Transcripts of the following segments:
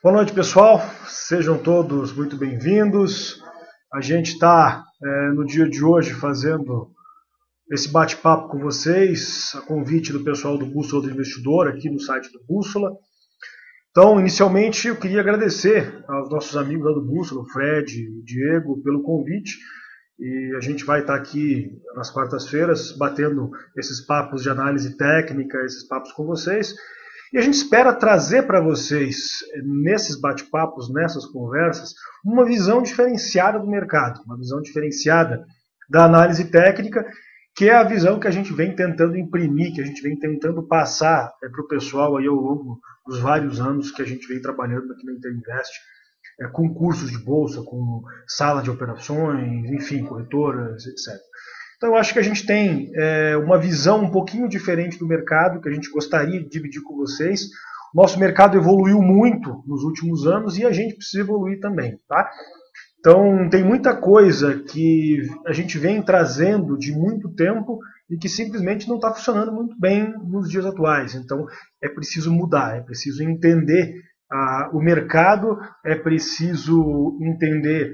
Boa noite, pessoal. Sejam todos muito bem-vindos. A gente está no dia de hoje fazendo esse bate-papo com vocês, a convite do pessoal do Bússola do Investidor, aqui no site do Bússola. Então, inicialmente, eu queria agradecer aos nossos amigos lá do Bússola, o Fred e o Diego, pelo convite. E a gente vai estar aqui nas quartas-feiras batendo esses papos de análise técnica, esses papos com vocês. E a gente espera trazer para vocês, nesses bate-papos, nessas conversas, uma visão diferenciada do mercado, uma visão diferenciada da análise técnica, que é a visão que a gente vem tentando imprimir, que a gente vem tentando passar para o pessoal aí ao longo dos vários anos que a gente vem trabalhando aqui na Interinvest, com cursos de bolsa, com sala de operações, enfim, corretoras, etc. Então eu acho que a gente tem uma visão um pouquinho diferente do mercado, que a gente gostaria de dividir com vocês. O nosso mercado evoluiu muito nos últimos anos e a gente precisa evoluir também, tá? Então tem muita coisa que a gente vem trazendo de muito tempo e que simplesmente não está funcionando muito bem nos dias atuais. Então é preciso mudar, é preciso entender o mercado, é preciso entender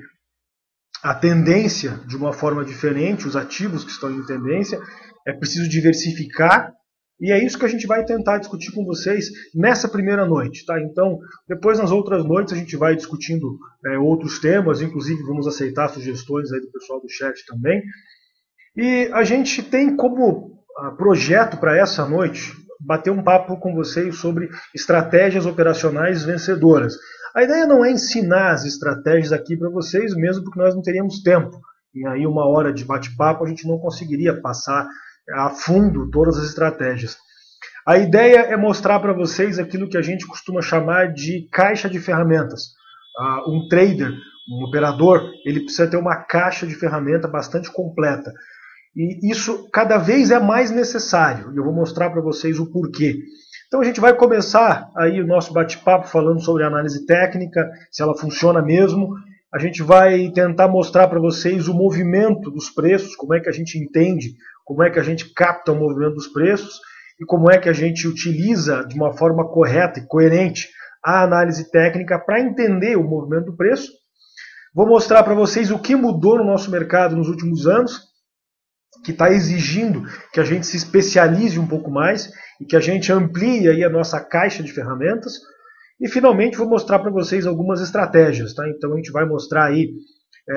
a tendência de uma forma diferente, os ativos que estão em tendência, é preciso diversificar, e é isso que a gente vai tentar discutir com vocês nessa primeira noite, tá? Então, depois nas outras noites a gente vai discutindo outros temas, inclusive vamos aceitar sugestões aí do pessoal do chat também. E a gente tem como projeto para essa noite bater um papo com vocês sobre estratégias operacionais vencedoras. A ideia não é ensinar as estratégias aqui para vocês, mesmo porque nós não teríamos tempo. E aí 1 hora de bate-papo a gente não conseguiria passar a fundo todas as estratégias. A ideia é mostrar para vocês aquilo que a gente costuma chamar de caixa de ferramentas. Um trader, um operador, ele precisa ter uma caixa de ferramenta bastante completa. E isso cada vez é mais necessário. E eu vou mostrar para vocês o porquê. Então a gente vai começar aí o nosso bate-papo falando sobre análise técnica, se ela funciona mesmo. A gente vai tentar mostrar para vocês o movimento dos preços, como é que a gente entende, como é que a gente capta o movimento dos preços e como é que a gente utiliza de uma forma correta e coerente a análise técnica para entender o movimento do preço. Vou mostrar para vocês o que mudou no nosso mercado nos últimos anos, que está exigindo que a gente se especialize um pouco mais e que a gente amplie aí a nossa caixa de ferramentas. E finalmente vou mostrar para vocês algumas estratégias, tá? Então a gente vai mostrar aí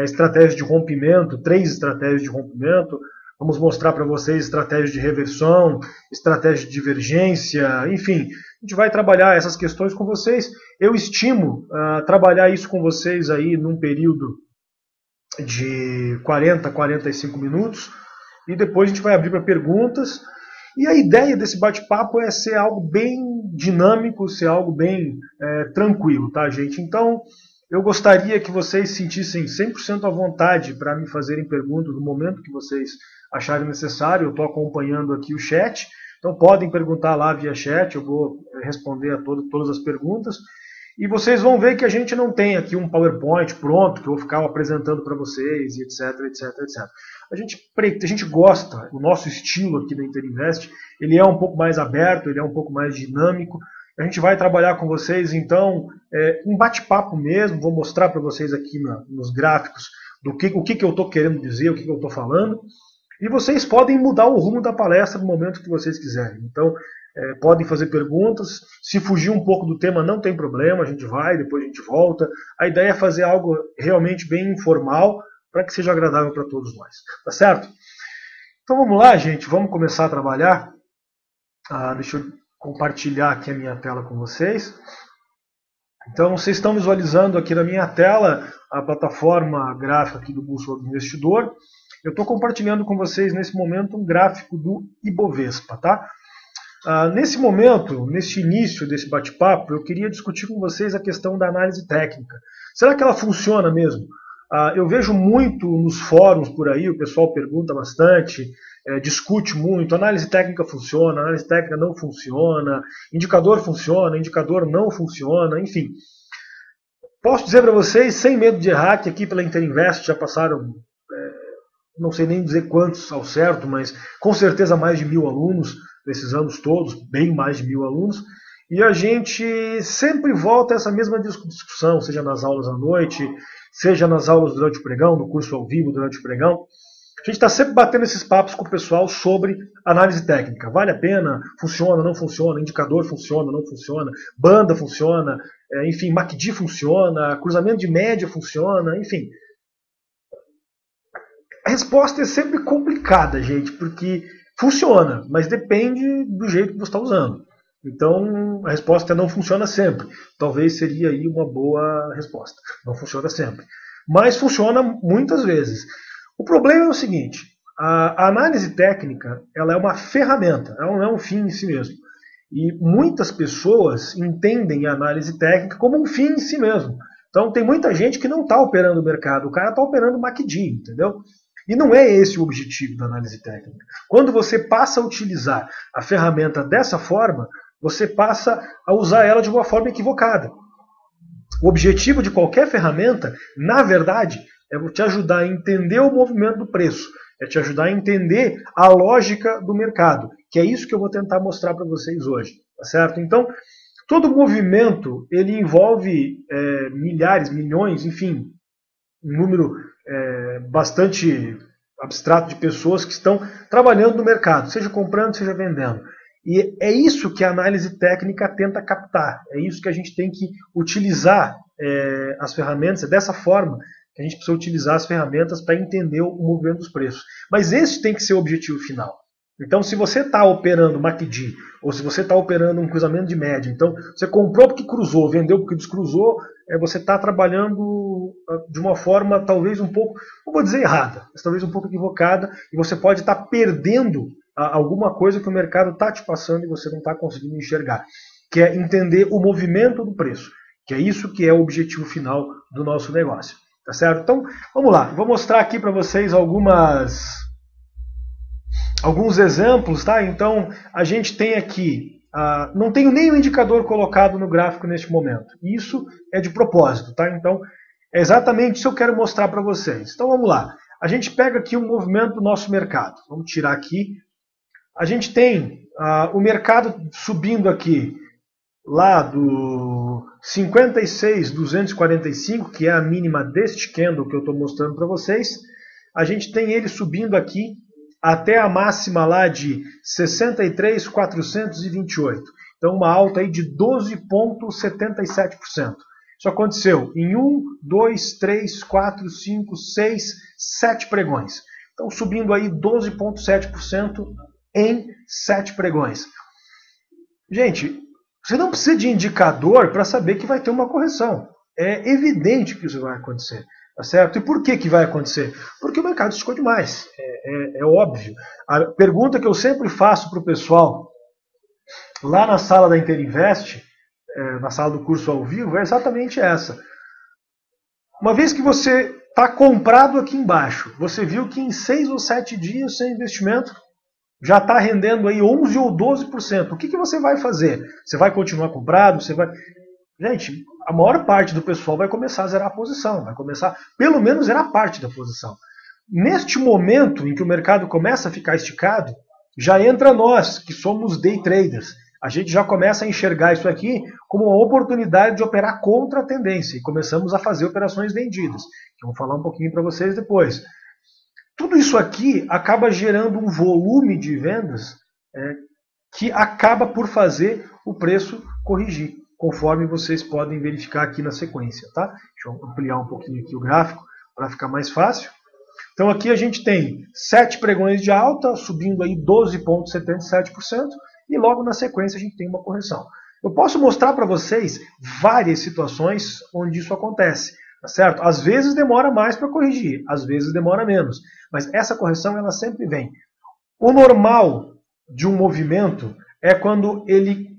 estratégias de rompimento, 3 estratégias de rompimento. Vamos mostrar para vocês estratégias de reversão, estratégia de divergência, enfim. A gente vai trabalhar essas questões com vocês. Eu estimo trabalhar isso com vocês aí num período de 40 a 45 minutos. E depois a gente vai abrir para perguntas. E a ideia desse bate-papo é ser algo bem dinâmico, ser algo bem tranquilo, tá, gente? Então, eu gostaria que vocês se sentissem 100% à vontade para me fazerem perguntas no momento que vocês acharem necessário. Eu estou acompanhando aqui o chat, então podem perguntar lá via chat, eu vou responder a todas as perguntas. E vocês vão ver que a gente não tem aqui um PowerPoint pronto, que eu vou ficar apresentando para vocês, e etc, etc, etc. A gente gosta, o nosso estilo aqui da Interinvest, ele é um pouco mais aberto, ele é um pouco mais dinâmico. A gente vai trabalhar com vocês, então, um bate-papo mesmo, vou mostrar para vocês aqui nos gráficos o que eu estou querendo dizer, o que eu estou falando. E vocês podem mudar o rumo da palestra no momento que vocês quiserem. Então, podem fazer perguntas. Se fugir um pouco do tema, não tem problema, a gente vai, depois a gente volta. A ideia é fazer algo realmente bem informal, para que seja agradável para todos nós. Tá certo? Então vamos lá, gente, vamos começar a trabalhar. Deixa eu compartilhar aqui a minha tela com vocês. Então vocês estão visualizando aqui na minha tela a plataforma gráfica aqui do Bússola do Investidor. Eu estou compartilhando com vocês nesse momento um gráfico do Ibovespa, tá? Nesse momento, nesse início desse bate-papo, eu queria discutir com vocês a questão da análise técnica. Será que ela funciona mesmo? Eu vejo muito nos fóruns por aí, o pessoal pergunta bastante, discute muito, análise técnica funciona, análise técnica não funciona, indicador funciona, indicador não funciona, enfim. Posso dizer para vocês, sem medo de errar, que aqui pela Interinvest já passaram, não sei nem dizer quantos ao certo, mas com certeza mais de 1000 alunos nesses anos todos, bem mais de 1000 alunos, e a gente sempre volta a essa mesma discussão, seja nas aulas à noite, seja nas aulas durante o pregão, no curso ao vivo durante o pregão. A gente está sempre batendo esses papos com o pessoal sobre análise técnica. Vale a pena? Funciona, não funciona? Indicador funciona, não funciona? Banda funciona? Enfim, MACD funciona? Cruzamento de média funciona? Enfim. A resposta é sempre complicada, gente, porque funciona, mas depende do jeito que você está usando. Então, a resposta é não funciona sempre. Talvez seria aí uma boa resposta. Não funciona sempre. Mas funciona muitas vezes. O problema é o seguinte, a análise técnica ela é uma ferramenta, ela não é um fim em si mesmo. E muitas pessoas entendem a análise técnica como um fim em si mesmo. Então tem muita gente que não está operando o mercado, o cara está operando MACD, entendeu? E não é esse o objetivo da análise técnica. Quando você passa a utilizar a ferramenta dessa forma, você passa a usar ela de uma forma equivocada. O objetivo de qualquer ferramenta, na verdade, é te ajudar a entender o movimento do preço, é te ajudar a entender a lógica do mercado, que é isso que eu vou tentar mostrar para vocês hoje, tá certo? Então, todo movimento, ele envolve milhares, milhões, enfim, um número bastante abstrato de pessoas que estão trabalhando no mercado, seja comprando, seja vendendo. E é isso que a análise técnica tenta captar, é isso que a gente tem que utilizar as ferramentas, é dessa forma que a gente precisa utilizar as ferramentas para entender o movimento dos preços. Mas esse tem que ser o objetivo final. Então, se você está operando MACD, ou se você está operando um cruzamento de média, então você comprou porque cruzou, vendeu porque descruzou, você está trabalhando de uma forma talvez um pouco, não vou dizer errada, mas talvez um pouco equivocada, e você pode estar perdendo alguma coisa que o mercado está te passando e você não está conseguindo enxergar, que é entender o movimento do preço, que é isso que é o objetivo final do nosso negócio. Tá certo? Então, vamos lá. Vou mostrar aqui para vocês alguns exemplos, tá? Então, a gente tem aqui, não tenho nenhum indicador colocado no gráfico neste momento. Isso é de propósito, tá? Então, é exatamente isso que eu quero mostrar para vocês. Então, vamos lá. A gente pega aqui o movimento do nosso mercado. Vamos tirar aqui. A gente tem o mercado subindo aqui, lá do 56.245, que é a mínima deste candle que eu estou mostrando para vocês, a gente tem ele subindo aqui até a máxima lá de 63.428. Então uma alta aí de 12,77%. Isso aconteceu em 1, 2, 3, 4, 5, 6, 7 pregões. Então subindo aí 12,7% em 7 pregões. Gente, você não precisa de indicador para saber que vai ter uma correção. É evidente que isso vai acontecer. Tá certo? E por que vai acontecer? Porque o mercado esticou demais. É óbvio. A pergunta que eu sempre faço para o pessoal lá na sala da Interinvest, na sala do curso ao vivo, é exatamente essa. Uma vez que você está comprado aqui embaixo, você viu que em 6 ou 7 dias sem investimento já está rendendo aí 11 ou 12%. O que você vai fazer? Você vai continuar comprado? Você vai... Gente, a maior parte do pessoal vai começar a zerar a posição, vai começar, pelo menos, zerar parte da posição. Neste momento em que o mercado começa a ficar esticado, já entra nós, que somos day traders. A gente já começa a enxergar isso aqui como uma oportunidade de operar contra a tendência e começamos a fazer operações vendidas, que eu vou falar um pouquinho para vocês depois. Tudo isso aqui acaba gerando um volume de vendas que acaba por fazer o preço corrigir, conforme vocês podem verificar aqui na sequência. Tá? Deixa eu ampliar um pouquinho aqui o gráfico para ficar mais fácil. Então aqui a gente tem 7 pregões de alta, subindo aí 12,77%, e logo na sequência a gente tem uma correção. Eu posso mostrar para vocês várias situações onde isso acontece. Tá certo? Às vezes demora mais para corrigir, às vezes demora menos. Mas essa correção ela sempre vem. O normal de um movimento é quando ele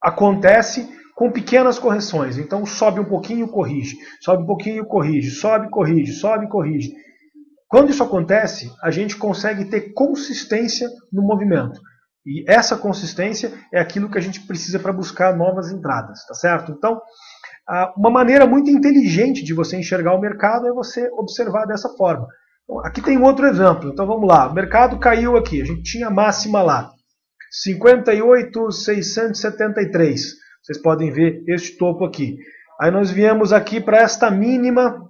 acontece com pequenas correções. Então sobe um pouquinho, corrige. Sobe um pouquinho, corrige. Sobe, corrige. Sobe, corrige. Quando isso acontece, a gente consegue ter consistência no movimento. E essa consistência é aquilo que a gente precisa para buscar novas entradas. Tá certo? Então, uma maneira muito inteligente de você enxergar o mercado é você observar dessa forma. Então, aqui tem um outro exemplo. Então vamos lá. O mercado caiu aqui. A gente tinha máxima lá. 58.673. Vocês podem ver este topo aqui. Aí nós viemos aqui para esta mínima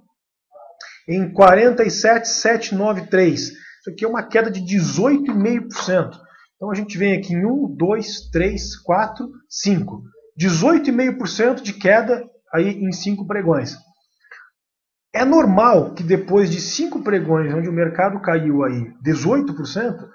em 47.793. Isso aqui é uma queda de 18,5%. Então a gente vem aqui em 1, 2, 3, 4, 5. 18,5% de queda aí em 5 pregões. É normal que depois de 5 pregões, onde o mercado caiu aí 18%,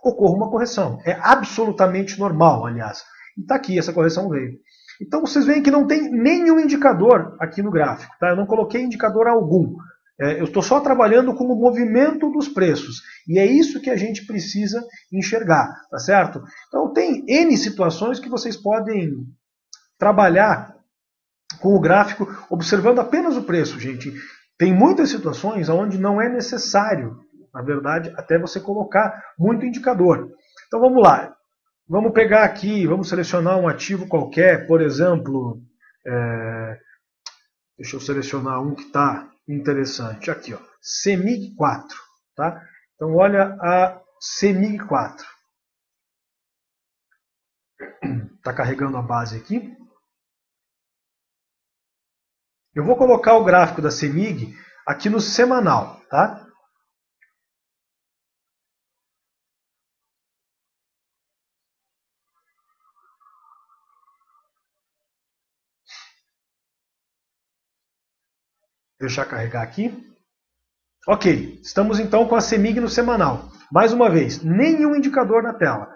ocorra uma correção. É absolutamente normal, aliás. E está aqui, essa correção veio. Então vocês veem que não tem nenhum indicador aqui no gráfico. Tá? Eu não coloquei indicador algum. Eu estou só trabalhando com o movimento dos preços. E é isso que a gente precisa enxergar. Tá certo? Então tem N situações que vocês podem trabalhar com o gráfico observando apenas o preço, gente. Tem muitas situações onde não é necessário, na verdade, até você colocar muito indicador. Então vamos lá. Vamos pegar aqui, vamos selecionar um ativo qualquer, por exemplo, deixa eu selecionar um que está interessante. Aqui, ó, CEMIG 4. Tá? Então olha a CEMIG 4. Está carregando a base aqui. Eu vou colocar o gráfico da CEMIG aqui no semanal, tá? Deixar carregar aqui. Ok, estamos então com a CEMIG no semanal. Mais uma vez, nenhum indicador na tela.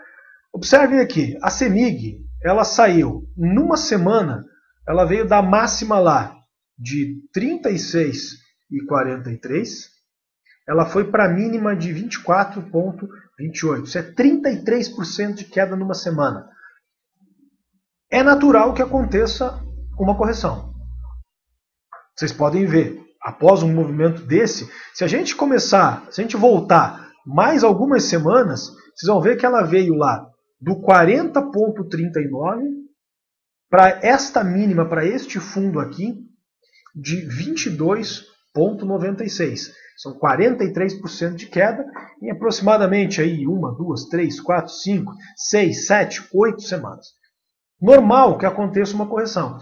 Observem aqui, a CEMIG, ela saiu numa semana, ela veio da máxima lá de 36,43, ela foi para a mínima de 24,28. Isso é 33% de queda numa semana. É natural que aconteça uma correção. Vocês podem ver, após um movimento desse, se a gente voltar mais algumas semanas, vocês vão ver que ela veio lá do 40,39 para esta mínima, para este fundo aqui, de 22,96. São 43% de queda em aproximadamente aí 1, 2, 3, 4, 5, 6, 7, 8 semanas. Normal que aconteça uma correção.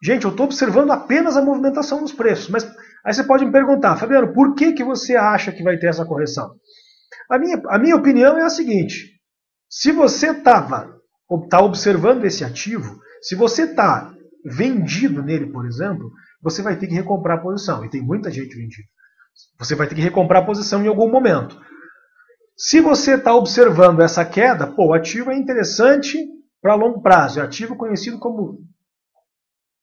Gente, eu estou observando apenas a movimentação dos preços, mas aí você pode me perguntar, Fabiano, por que você acha que vai ter essa correção? A minha opinião é a seguinte, se você está observando esse ativo, se você está vendido nele, por exemplo, você vai ter que recomprar a posição, e tem muita gente vendida. Você vai ter que recomprar a posição em algum momento. Se você está observando essa queda, o ativo é interessante para longo prazo, é ativo conhecido como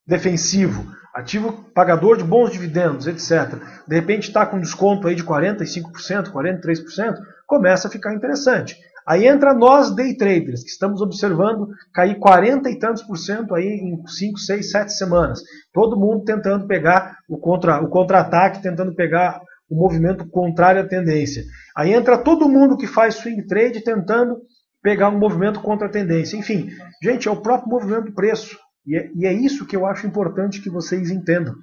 defensivo, ativo pagador de bons dividendos, etc. De repente está com desconto aí de 45%, 43%, começa a ficar interessante. Aí entra nós day traders, que estamos observando cair 40 e tantos por cento aí em 5, 6, 7 semanas. Todo mundo tentando pegar o contra-ataque, tentando pegar o movimento contrário à tendência. Aí entra todo mundo que faz swing trade tentando pegar um movimento contra a tendência. Enfim, gente, é o próprio movimento do preço. E é isso que eu acho importante que vocês entendam.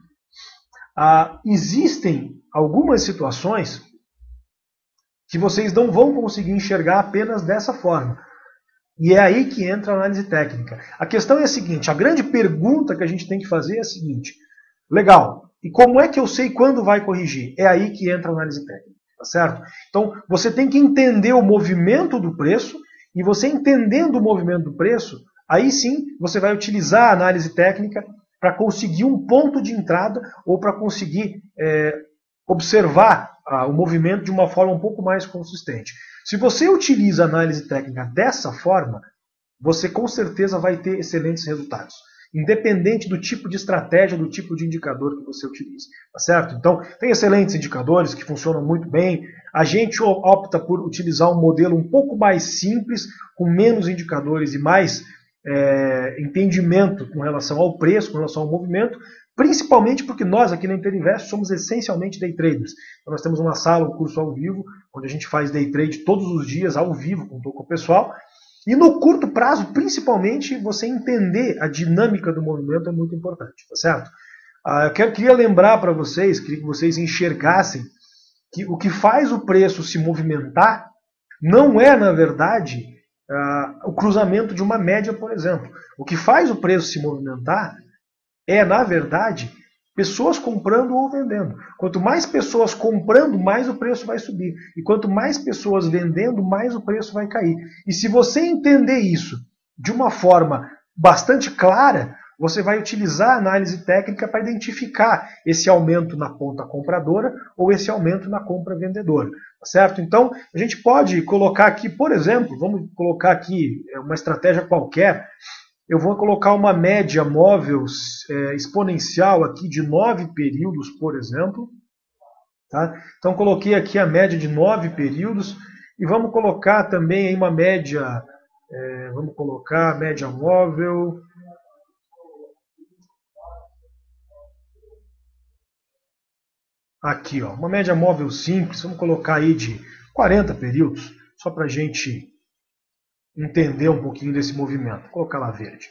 Existem algumas situações que vocês não vão conseguir enxergar apenas dessa forma. E é aí que entra a análise técnica. A questão é a seguinte, a grande pergunta que a gente tem que fazer é a seguinte. Legal, e como é que eu sei quando vai corrigir? É aí que entra a análise técnica, tá certo? Então, você tem que entender o movimento do preço, e você entendendo o movimento do preço, aí sim você vai utilizar a análise técnica para conseguir um ponto de entrada ou para conseguir observar o movimento de uma forma um pouco mais consistente. Se você utiliza a análise técnica dessa forma, você com certeza vai ter excelentes resultados, independente do tipo de estratégia, do tipo de indicador que você utilize, tá certo? Então, tem excelentes indicadores que funcionam muito bem. A gente opta por utilizar um modelo um pouco mais simples, com menos indicadores e mais entendimento com relação ao preço, com relação ao movimento, principalmente porque nós aqui na Interinvest somos essencialmente day traders. Então, nós temos uma sala, um curso ao vivo, onde a gente faz day trade todos os dias ao vivo com o pessoal. E no curto prazo, principalmente, você entender a dinâmica do movimento é muito importante, tá certo? Eu queria lembrar para vocês, queria que vocês enxergassem que o que faz o preço se movimentar não é, na verdade, o cruzamento de uma média, por exemplo. O que faz o preço se movimentar é, na verdade, pessoas comprando ou vendendo. Quanto mais pessoas comprando, mais o preço vai subir. E quanto mais pessoas vendendo, mais o preço vai cair. E se você entender isso de uma forma bastante clara, você vai utilizar a análise técnica para identificar esse aumento na ponta compradora ou esse aumento na compra vendedora. Certo? Então, a gente pode colocar aqui, por exemplo, vamos colocar aqui uma estratégia qualquer. Eu vou colocar uma média móvel exponencial aqui de 9 períodos, por exemplo. Tá? Então, coloquei aqui a média de 9 períodos. E vamos colocar também aí uma média, vamos colocar a média móvel. Aqui, ó, uma média móvel simples, vamos colocar aí de 40 períodos, só para a gente entender um pouquinho desse movimento. Vou colocar lá verde.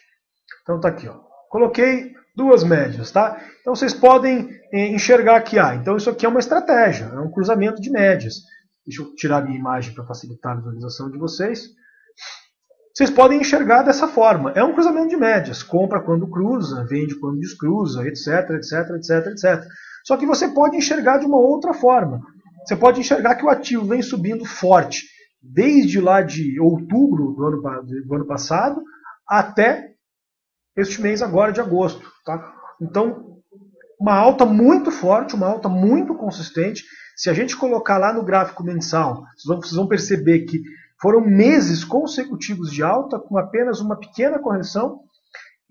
Então tá aqui, ó. Coloquei duas médias, tá? Então vocês podem enxergar aqui, então isso aqui é uma estratégia, é um cruzamento de médias. Deixa eu tirar a minha imagem para facilitar a visualização de vocês. Vocês podem enxergar dessa forma. É um cruzamento de médias. Compra quando cruza, vende quando descruza, etc, etc, etc, etc. Só que você pode enxergar de uma outra forma. Você pode enxergar que o ativo vem subindo forte desde lá de outubro do ano passado até este mês agora de agosto. Tá? Então, uma alta muito forte, uma alta muito consistente. Se a gente colocar lá no gráfico mensal, vocês vão perceber que foram meses consecutivos de alta com apenas uma pequena correção.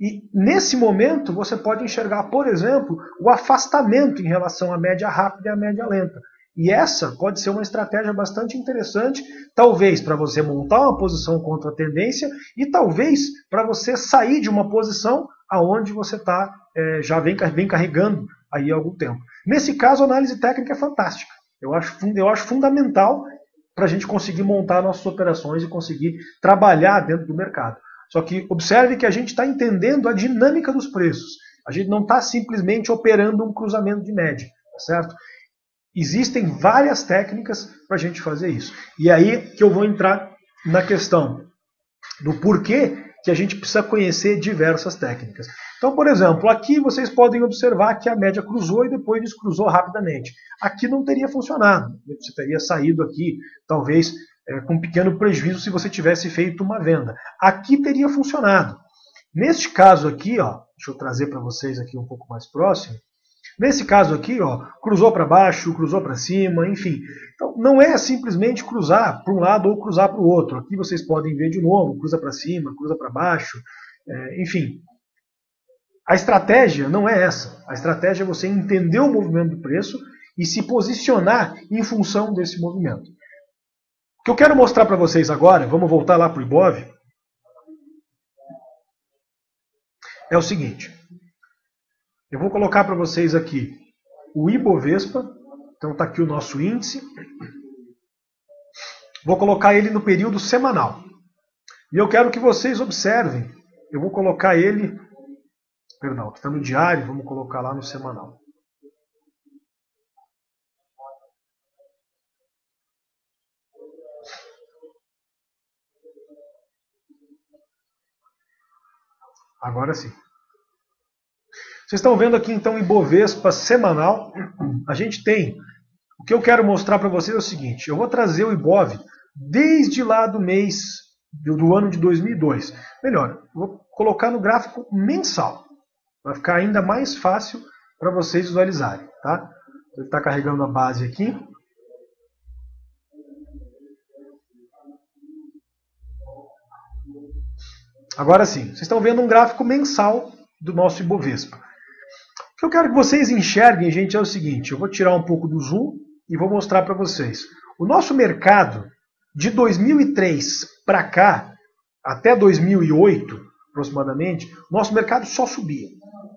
E nesse momento você pode enxergar, por exemplo, o afastamento em relação à média rápida e à média lenta. E essa pode ser uma estratégia bastante interessante, talvez para você montar uma posição contra a tendência e talvez para você sair de uma posição aonde você já vem carregando aí há algum tempo. Nesse caso, a análise técnica é fantástica. Eu acho fundamental para a gente conseguir montar nossas operações e conseguir trabalhar dentro do mercado. Só que observe que a gente está entendendo a dinâmica dos preços. A gente não está simplesmente operando um cruzamento de média, tá certo? Existem várias técnicas para a gente fazer isso. E aí que eu vou entrar na questão do porquê que a gente precisa conhecer diversas técnicas. Então, por exemplo, aqui vocês podem observar que a média cruzou e depois descruzou rapidamente. Aqui não teria funcionado. Você teria saído aqui, talvez, com um pequeno prejuízo se você tivesse feito uma venda. Aqui teria funcionado. Neste caso aqui, ó, deixa eu trazer para vocês aqui um pouco mais próximo. Nesse caso aqui, ó, cruzou para baixo, cruzou para cima, enfim. Então, não é simplesmente cruzar para um lado ou cruzar para o outro. Aqui vocês podem ver de novo, cruza para cima, cruza para baixo, enfim. A estratégia não é essa. A estratégia é você entender o movimento do preço e se posicionar em função desse movimento. O que eu quero mostrar para vocês agora, vamos voltar lá para o Ibov, é o seguinte. Eu vou colocar para vocês aqui o Ibovespa, então está aqui o nosso índice. Vou colocar ele no período semanal. E eu quero que vocês observem, eu vou colocar ele, perdão, está no diário, vamos colocar lá no semanal. Agora sim. Vocês estão vendo aqui então o Ibovespa semanal. A gente tem, o que eu quero mostrar para vocês é o seguinte, eu vou trazer o Ibov desde lá do mês, do ano de 2002. Melhor, vou colocar no gráfico mensal. Vai ficar ainda mais fácil para vocês visualizarem. Tá? Ele está carregando a base aqui. Agora sim, vocês estão vendo um gráfico mensal do nosso Ibovespa. O que eu quero que vocês enxerguem, gente, é o seguinte. Eu vou tirar um pouco do zoom e vou mostrar para vocês. O nosso mercado, de 2003 para cá, até 2008, aproximadamente, o nosso mercado só subia.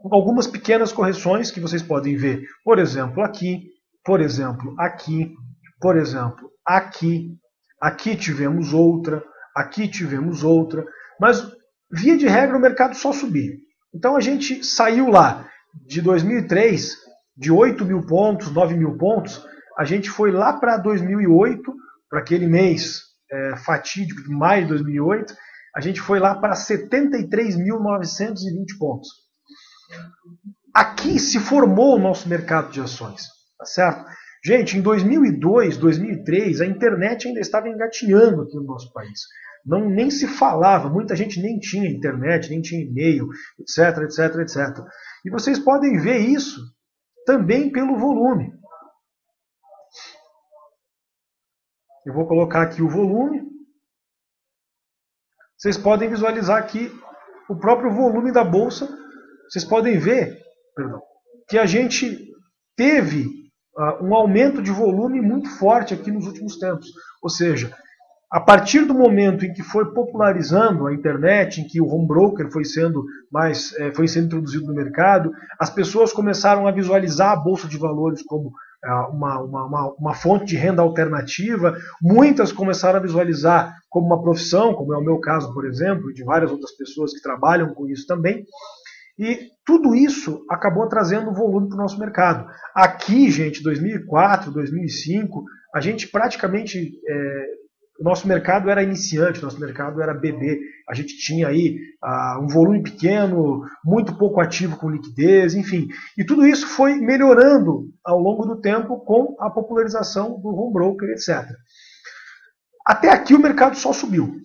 Com algumas pequenas correções que vocês podem ver. Por exemplo, aqui. Por exemplo, aqui. Por exemplo, aqui. Aqui tivemos outra. Aqui tivemos outra. Mas, via de regra, o mercado só subia. Então, a gente saiu lá de 2003, de 8 mil pontos, 9 mil pontos, a gente foi lá para 2008, para aquele mês fatídico de maio de 2008, a gente foi lá para 73.920 pontos. Aqui se formou o nosso mercado de ações, tá certo? Gente, em 2002, 2003, a internet ainda estava engatinhando aqui no nosso país. Nem se falava, muita gente nem tinha internet, nem tinha e-mail, etc, etc, etc. E vocês podem ver isso também pelo volume. Eu vou colocar aqui o volume. Vocês podem visualizar aqui o próprio volume da bolsa. Vocês podem ver, que a gente teve um aumento de volume muito forte aqui nos últimos tempos. Ou seja, a partir do momento em que foi popularizando a internet, em que o home broker foi sendo introduzido no mercado, as pessoas começaram a visualizar a bolsa de valores como uma fonte de renda alternativa. Muitas começaram a visualizar como uma profissão, como é o meu caso, por exemplo, e de várias outras pessoas que trabalham com isso também. E tudo isso acabou trazendo volume para o nosso mercado. Aqui, gente, 2004, 2005, a gente praticamente... o nosso mercado era iniciante, o nosso mercado era bebê. A gente tinha aí um volume pequeno, muito pouco ativo com liquidez, enfim. E tudo isso foi melhorando ao longo do tempo com a popularização do home broker, etc. Até aqui o mercado só subiu.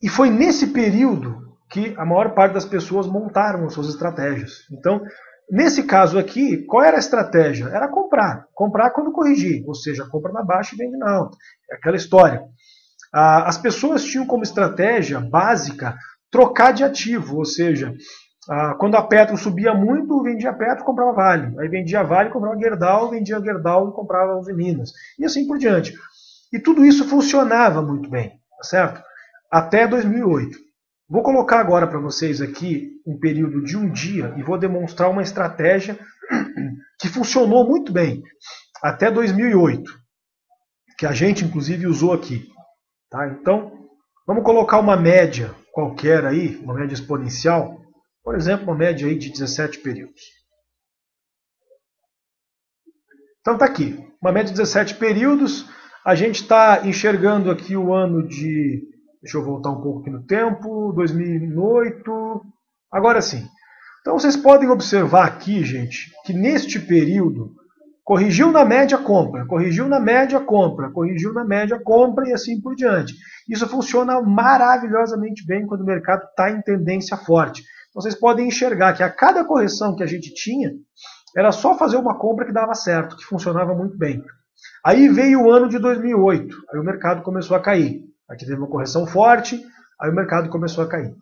E foi nesse período que a maior parte das pessoas montaram as suas estratégias. Então, nesse caso aqui, qual era a estratégia? Era comprar. Comprar quando corrigir, ou seja, compra na baixa e vende na alta. É aquela história. As pessoas tinham como estratégia básica trocar de ativo, ou seja, quando a Petro subia muito, vendia Petro e comprava Vale. Aí vendia Vale e comprava Gerdau, vendia Gerdau e comprava Usiminas. E assim por diante. E tudo isso funcionava muito bem, tá certo? Até 2008. Vou colocar agora para vocês aqui um período de um dia e vou demonstrar uma estratégia que funcionou muito bem até 2008, que a gente inclusive usou aqui. Tá? Então, vamos colocar uma média qualquer aí, uma média exponencial, por exemplo, uma média aí de 17 períodos. Então está aqui, uma média de 17 períodos, a gente está enxergando aqui o ano de... Deixa eu voltar um pouco aqui no tempo, 2008, agora sim. Então vocês podem observar aqui, gente, que neste período, corrigiu na média, compra, corrigiu na média, compra, corrigiu na média, compra e assim por diante. Isso funciona maravilhosamente bem quando o mercado está em tendência forte. Então vocês podem enxergar que a cada correção que a gente tinha, era só fazer uma compra que dava certo, que funcionava muito bem. Aí veio o ano de 2008, aí o mercado começou a cair. Aqui teve uma correção forte, aí o mercado começou a cair.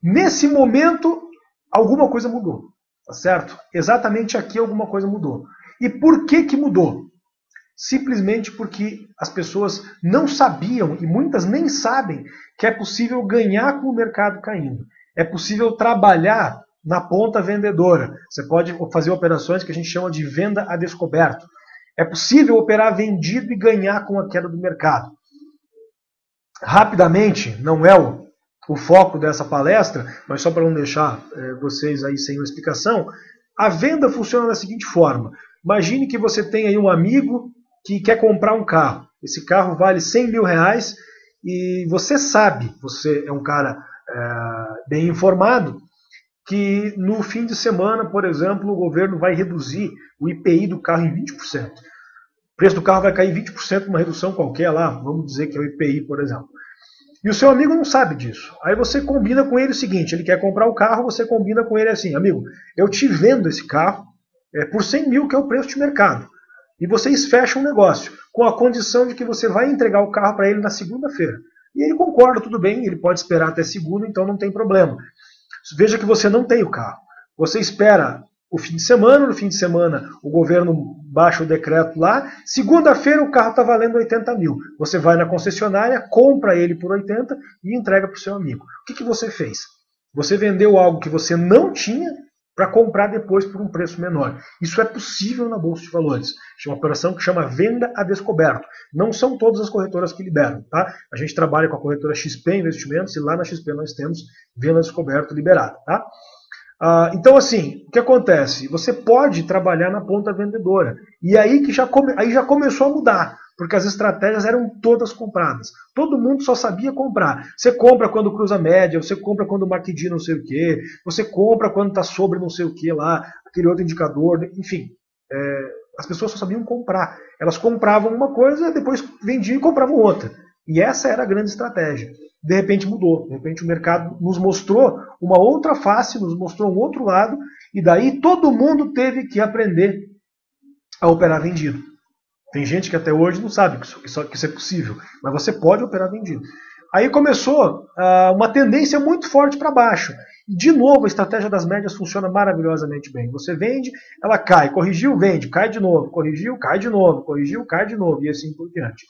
Nesse momento, alguma coisa mudou, tá certo? Exatamente aqui alguma coisa mudou. E por que mudou? Simplesmente porque as pessoas não sabiam, e muitas nem sabem, que é possível ganhar com o mercado caindo. É possível trabalhar na ponta vendedora. Você pode fazer operações que a gente chama de venda a descoberto. É possível operar vendido e ganhar com a queda do mercado. Rapidamente, não é o foco dessa palestra, mas só para não deixar vocês aí sem uma explicação, a venda funciona da seguinte forma. Imagine que você tem aí um amigo que quer comprar um carro. Esse carro vale 100 mil reais e você sabe, você é um cara bem informado, que no fim de semana, por exemplo, o governo vai reduzir o IPI do carro em 20%. O preço do carro vai cair 20%, uma redução qualquer lá, vamos dizer que é o IPI, por exemplo. E o seu amigo não sabe disso. Aí você combina com ele o seguinte, ele quer comprar o carro, você combina com ele assim, amigo, eu te vendo esse carro por 100 mil, que é o preço de mercado. E vocês fecham um negócio, com a condição de que você vai entregar o carro para ele na segunda-feira. E ele concorda, tudo bem, ele pode esperar até segunda, então não tem problema. Veja que você não tem o carro. Você espera o fim de semana, no fim de semana o governo baixa o decreto lá, segunda-feira o carro está valendo 80 mil. Você vai na concessionária, compra ele por 80 e entrega para o seu amigo. O que você fez? Você vendeu algo que você não tinha para comprar depois por um preço menor. Isso é possível na Bolsa de Valores. É uma operação que chama venda a descoberto. Não são todas as corretoras que liberam. Tá? A gente trabalha com a corretora XP Investimentos e lá na XP nós temos venda a descoberto liberada. Tá? Então, assim, o que acontece? Você pode trabalhar na ponta vendedora. E aí já começou a mudar. Porque as estratégias eram todas compradas. Todo mundo só sabia comprar. Você compra quando cruza a média, você compra quando o MACD não sei o quê, você compra quando está sobre não sei o quê lá, aquele outro indicador, enfim. As pessoas só sabiam comprar. Elas compravam uma coisa, depois vendiam e compravam outra. E essa era a grande estratégia. De repente mudou. De repente o mercado nos mostrou uma outra face, nos mostrou um outro lado, e daí todo mundo teve que aprender a operar vendido. Tem gente que até hoje não sabe que isso é possível, mas você pode operar vendido. Aí começou uma tendência muito forte para baixo. De novo, a estratégia das médias funciona maravilhosamente bem. Você vende, ela cai, corrigiu, vende, cai de novo, corrigiu, cai de novo, corrigiu, cai de novo, e assim por diante.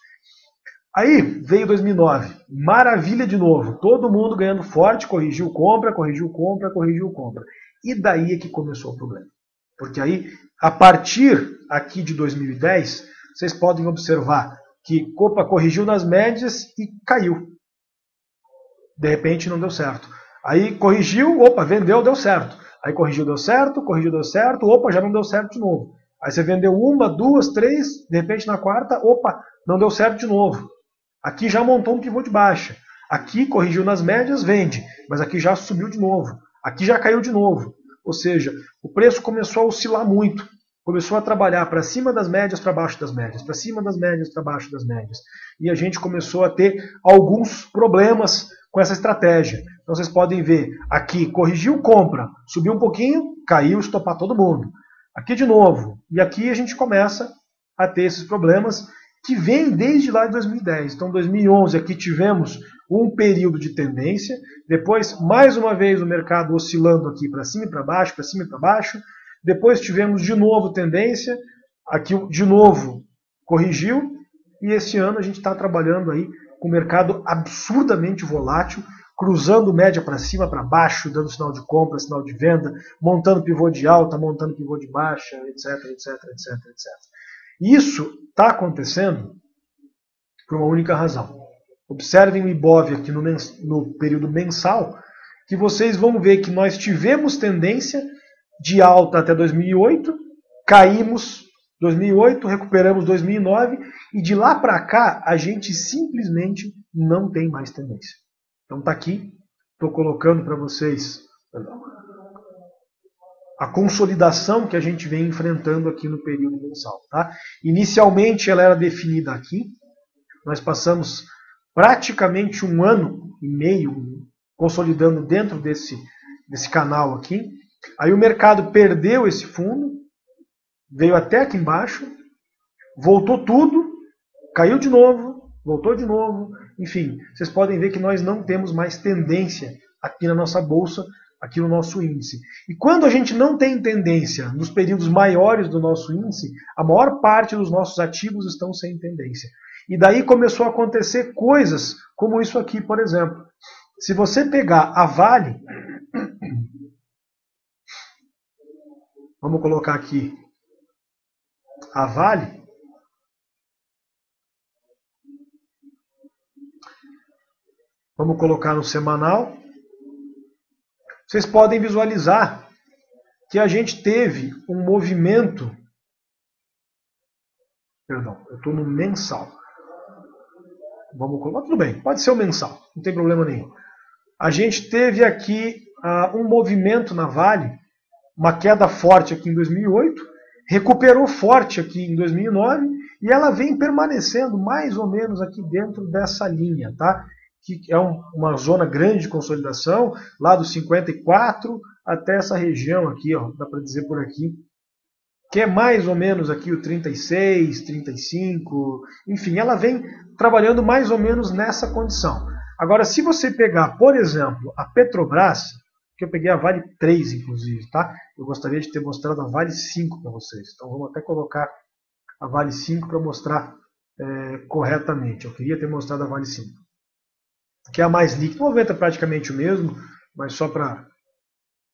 Aí veio 2009, maravilha de novo, todo mundo ganhando forte, corrigiu, compra, corrigiu, compra, corrigiu, compra. E daí é que começou o problema. Porque aí, a partir aqui de 2010, vocês podem observar que Copa corrigiu nas médias e caiu. De repente não deu certo. Aí corrigiu, opa, vendeu, deu certo. Aí corrigiu, deu certo, opa, já não deu certo de novo. Aí você vendeu uma, duas, três, de repente na quarta, opa, não deu certo de novo. Aqui já montou um pivô de baixa. Aqui corrigiu nas médias, vende. Mas aqui já subiu de novo. Aqui já caiu de novo. Ou seja, o preço começou a oscilar muito. Começou a trabalhar para cima das médias, para baixo das médias. Para cima das médias, para baixo das médias. E a gente começou a ter alguns problemas com essa estratégia. Então vocês podem ver, aqui corrigiu, compra. Subiu um pouquinho, caiu, estopar todo mundo. Aqui de novo. E aqui a gente começa a ter esses problemas que vem desde lá de 2010. Então, 2011 aqui tivemos um período de tendência, depois, mais uma vez, o mercado oscilando aqui para cima e para baixo, para cima e para baixo, depois tivemos de novo tendência, aqui de novo corrigiu, e esse ano a gente está trabalhando aí com o mercado absurdamente volátil, cruzando média para cima, para baixo, dando sinal de compra, sinal de venda, montando pivô de alta, montando pivô de baixa, etc, etc, etc, etc. Isso está acontecendo por uma única razão. Observem o Ibov aqui no período mensal, que vocês vão ver que nós tivemos tendência de alta até 2008, caímos 2008, recuperamos 2009, e de lá para cá a gente simplesmente não tem mais tendência. Então está aqui, estou colocando para vocês a consolidação que a gente vem enfrentando aqui no período mensal. Tá? Inicialmente ela era definida aqui, nós passamos praticamente 1 ano e meio consolidando dentro desse canal aqui. Aí o mercado perdeu esse fundo, veio até aqui embaixo, voltou tudo, caiu de novo, voltou de novo. Enfim, vocês podem ver que nós não temos mais tendência aqui na nossa bolsa, aqui no nosso índice. E quando a gente não tem tendência nos períodos maiores do nosso índice, a maior parte dos nossos ativos estão sem tendência. E daí começou a acontecer coisas como isso aqui, por exemplo. Se você pegar a Vale, vamos colocar aqui a Vale, vamos colocar no semanal, vocês podem visualizar que a gente teve um movimento, perdão, eu estou no mensal, vamos colocar, tudo bem, pode ser o mensal, não tem problema nenhum. A gente teve aqui um movimento na Vale, uma queda forte aqui em 2008, recuperou forte aqui em 2009 e ela vem permanecendo mais ou menos aqui dentro dessa linha, tá? Que é uma zona grande de consolidação, lá dos 54 até essa região aqui, ó, dá para dizer por aqui, que é mais ou menos aqui o 36, 35, enfim, ela vem trabalhando mais ou menos nessa condição. Agora, se você pegar, por exemplo, a Petrobras, que eu peguei a Vale 3, inclusive, tá? Eu gostaria de ter mostrado a Vale 5 para vocês. Então, vamos até colocar a Vale 5 para mostrar corretamente. Eu queria ter mostrado a Vale 5. Que é a mais líquida. O movimento é praticamente o mesmo, mas só para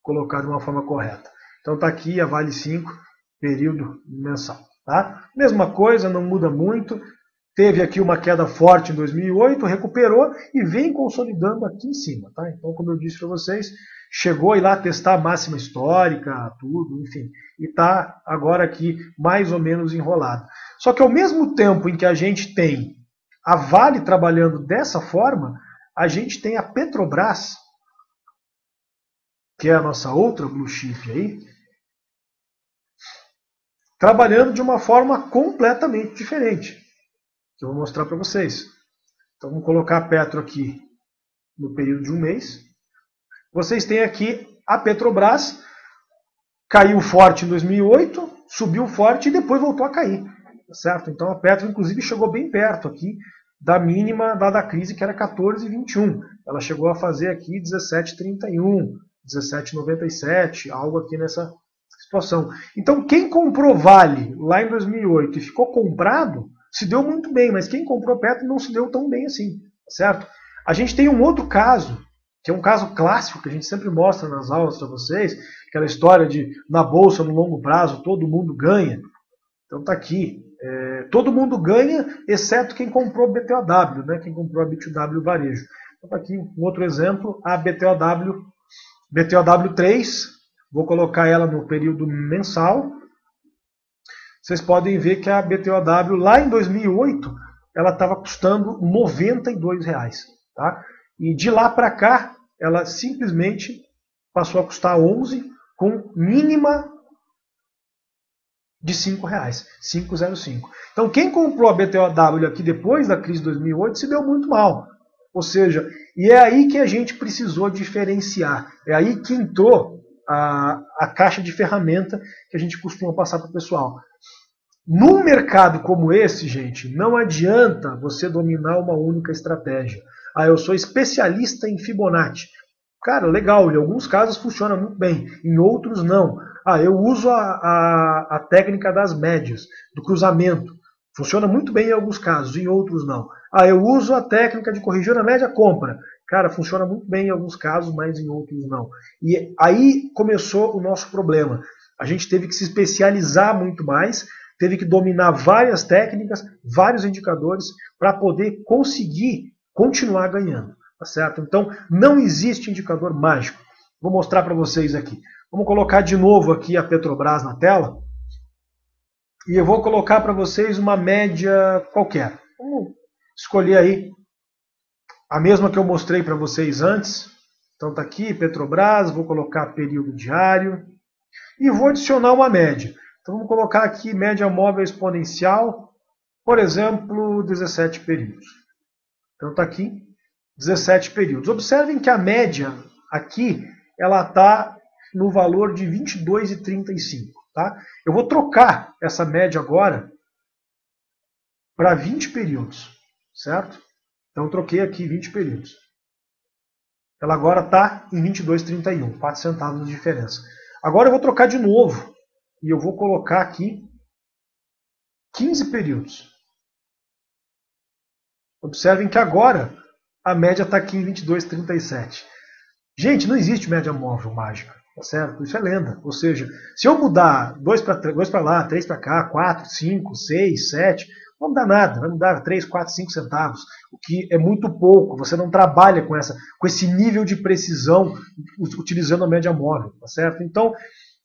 colocar de uma forma correta. Então, está aqui a Vale 5, período mensal. Tá? Mesma coisa, não muda muito. Teve aqui uma queda forte em 2008, recuperou e vem consolidando aqui em cima. Tá? Então, como eu disse para vocês, chegou a ir lá testar a máxima histórica, tudo, enfim, e está agora aqui mais ou menos enrolado. Só que ao mesmo tempo em que a gente tem a Vale trabalhando dessa forma, a gente tem a Petrobras, que é a nossa outra blue chip aí, trabalhando de uma forma completamente diferente, que eu vou mostrar para vocês. Então vamos colocar a Petro aqui no período de um mês. Vocês têm aqui a Petrobras, caiu forte em 2008, subiu forte e depois voltou a cair. Certo? Então a Petro, inclusive, chegou bem perto aqui da mínima da crise, que era 14,21. Ela chegou a fazer aqui 17,31, 17,97, algo aqui nessa situação. Então quem comprou Vale lá em 2008 e ficou comprado, se deu muito bem, mas quem comprou Petro não se deu tão bem assim. Certo? A gente tem um outro caso, que é um caso clássico que a gente sempre mostra nas aulas para vocês, aquela história de na bolsa, no longo prazo, todo mundo ganha. Então está aqui. Todo mundo ganha, exceto quem comprou BTOW, né? Quem comprou a B2W Varejo. Então está aqui um outro exemplo, a BTOW3, vou colocar ela no período mensal. Vocês podem ver que a BTOW lá em 2008, ela estava custando R$ 92. Tá? E de lá para cá, ela simplesmente passou a custar 11, com mínima de R$ 5,00, 5,05. Então quem comprou a BTOW aqui depois da crise de 2008 se deu muito mal. Ou seja, e é aí que a gente precisou diferenciar. É aí que entrou a caixa de ferramenta que a gente costuma passar para o pessoal. Num mercado como esse, gente, não adianta você dominar uma única estratégia. Eu sou especialista em Fibonacci. Cara, legal, em alguns casos funciona muito bem, em outros não. Eu uso a técnica das médias, do cruzamento. Funciona muito bem em alguns casos, em outros não. Eu uso a técnica de corrigir a média compra. Cara, funciona muito bem em alguns casos, mas em outros não. E aí começou o nosso problema. A gente teve que se especializar muito mais, teve que dominar várias técnicas, vários indicadores, para poder conseguir continuar ganhando. Tá certo? Então, não existe indicador mágico. Vou mostrar para vocês aqui. Vamos colocar de novo aqui a Petrobras na tela. E eu vou colocar para vocês uma média qualquer. Vamos escolher aí a mesma que eu mostrei para vocês antes. Então está aqui, Petrobras, vou colocar período diário. E vou adicionar uma média. Então vamos colocar aqui média móvel exponencial, por exemplo, 17 períodos. Então está aqui, 17 períodos. Observem que a média aqui, ela está no valor de 22,35. Tá? Eu vou trocar essa média agora para 20 períodos. Certo? Então eu troquei aqui 20 períodos. Ela agora está em 22,31, 4 centavos de diferença. Agora eu vou trocar de novo e eu vou colocar aqui 15 períodos. Observem que agora a média está aqui em 22,37. Gente, não existe média móvel mágica, tá certo? Isso é lenda. Ou seja, se eu mudar 2 para lá, 3 para cá, 4, 5, 6, 7, não mudar nada, vai mudar 3, 4, 5 centavos, o que é muito pouco. Você não trabalha com esse nível de precisão utilizando a média móvel, tá certo? Então,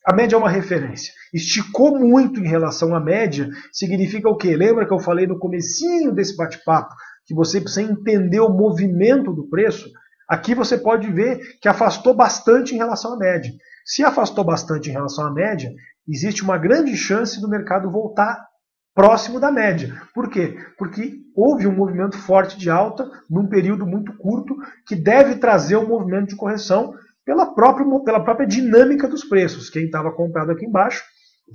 a média é uma referência. Esticou muito em relação à média, significa o quê? Lembra que eu falei no comecinho desse bate-papo que você precisa entender o movimento do preço? Aqui você pode ver que afastou bastante em relação à média. Se afastou bastante em relação à média, existe uma grande chance do mercado voltar próximo da média. Por quê? Porque houve um movimento forte de alta num período muito curto que deve trazer um movimento de correção pela própria dinâmica dos preços. Quem estava comprado aqui embaixo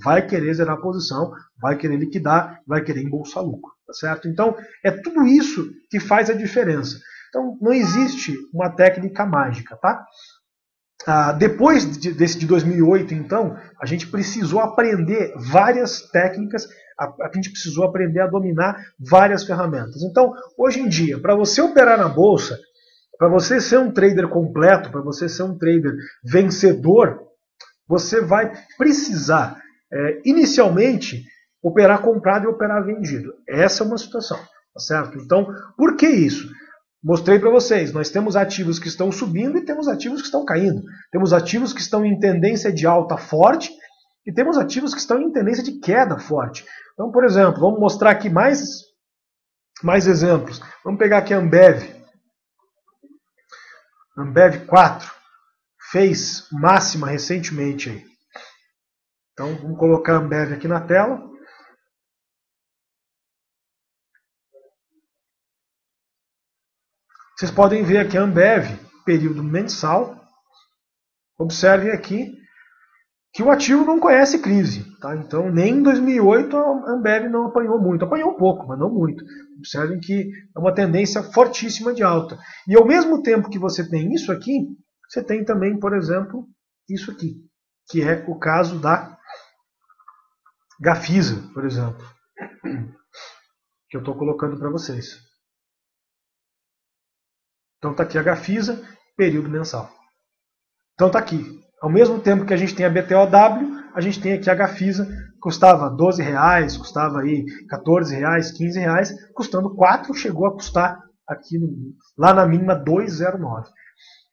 vai querer zerar a posição, vai querer liquidar, vai querer embolsar lucro. Tá certo? Então, é tudo isso que faz a diferença. Então, não existe uma técnica mágica. Tá? Depois desse de 2008, então, a gente precisou aprender várias técnicas, a gente precisou aprender a dominar várias ferramentas. Então, hoje em dia, para você operar na bolsa, para você ser um trader completo, para você ser um trader vencedor, você vai precisar, inicialmente, operar comprado e operar vendido. Essa é uma situação, tá certo? Então, por que isso? mostrei para vocês, nós temos ativos que estão subindo e temos ativos que estão caindo. Temos ativos que estão em tendência de alta forte e temos ativos que estão em tendência de queda forte. Então, por exemplo, vamos mostrar aqui mais exemplos. Vamos pegar aqui a Ambev. Ambev 4 fez máxima recentemente aí. Então, vamos colocar a Ambev aqui na tela. Vocês podem ver aqui a Ambev, período mensal. Observem aqui que o ativo não conhece crise. Tá? Então, nem em 2008 a Ambev não apanhou muito. Apanhou um pouco, mas não muito. Observem que é uma tendência fortíssima de alta. E ao mesmo tempo que você tem isso aqui, você tem também, por exemplo, isso aqui, que é o caso da Gafisa, por exemplo, que eu estou colocando para vocês. Então está aqui a Gafisa, período mensal. Então está aqui. Ao mesmo tempo que a gente tem a BTOW, a gente tem aqui a Gafisa, custava R$12, custava aí R$14, R$15, custando 4, chegou a custar aqui lá na mínima 2,09.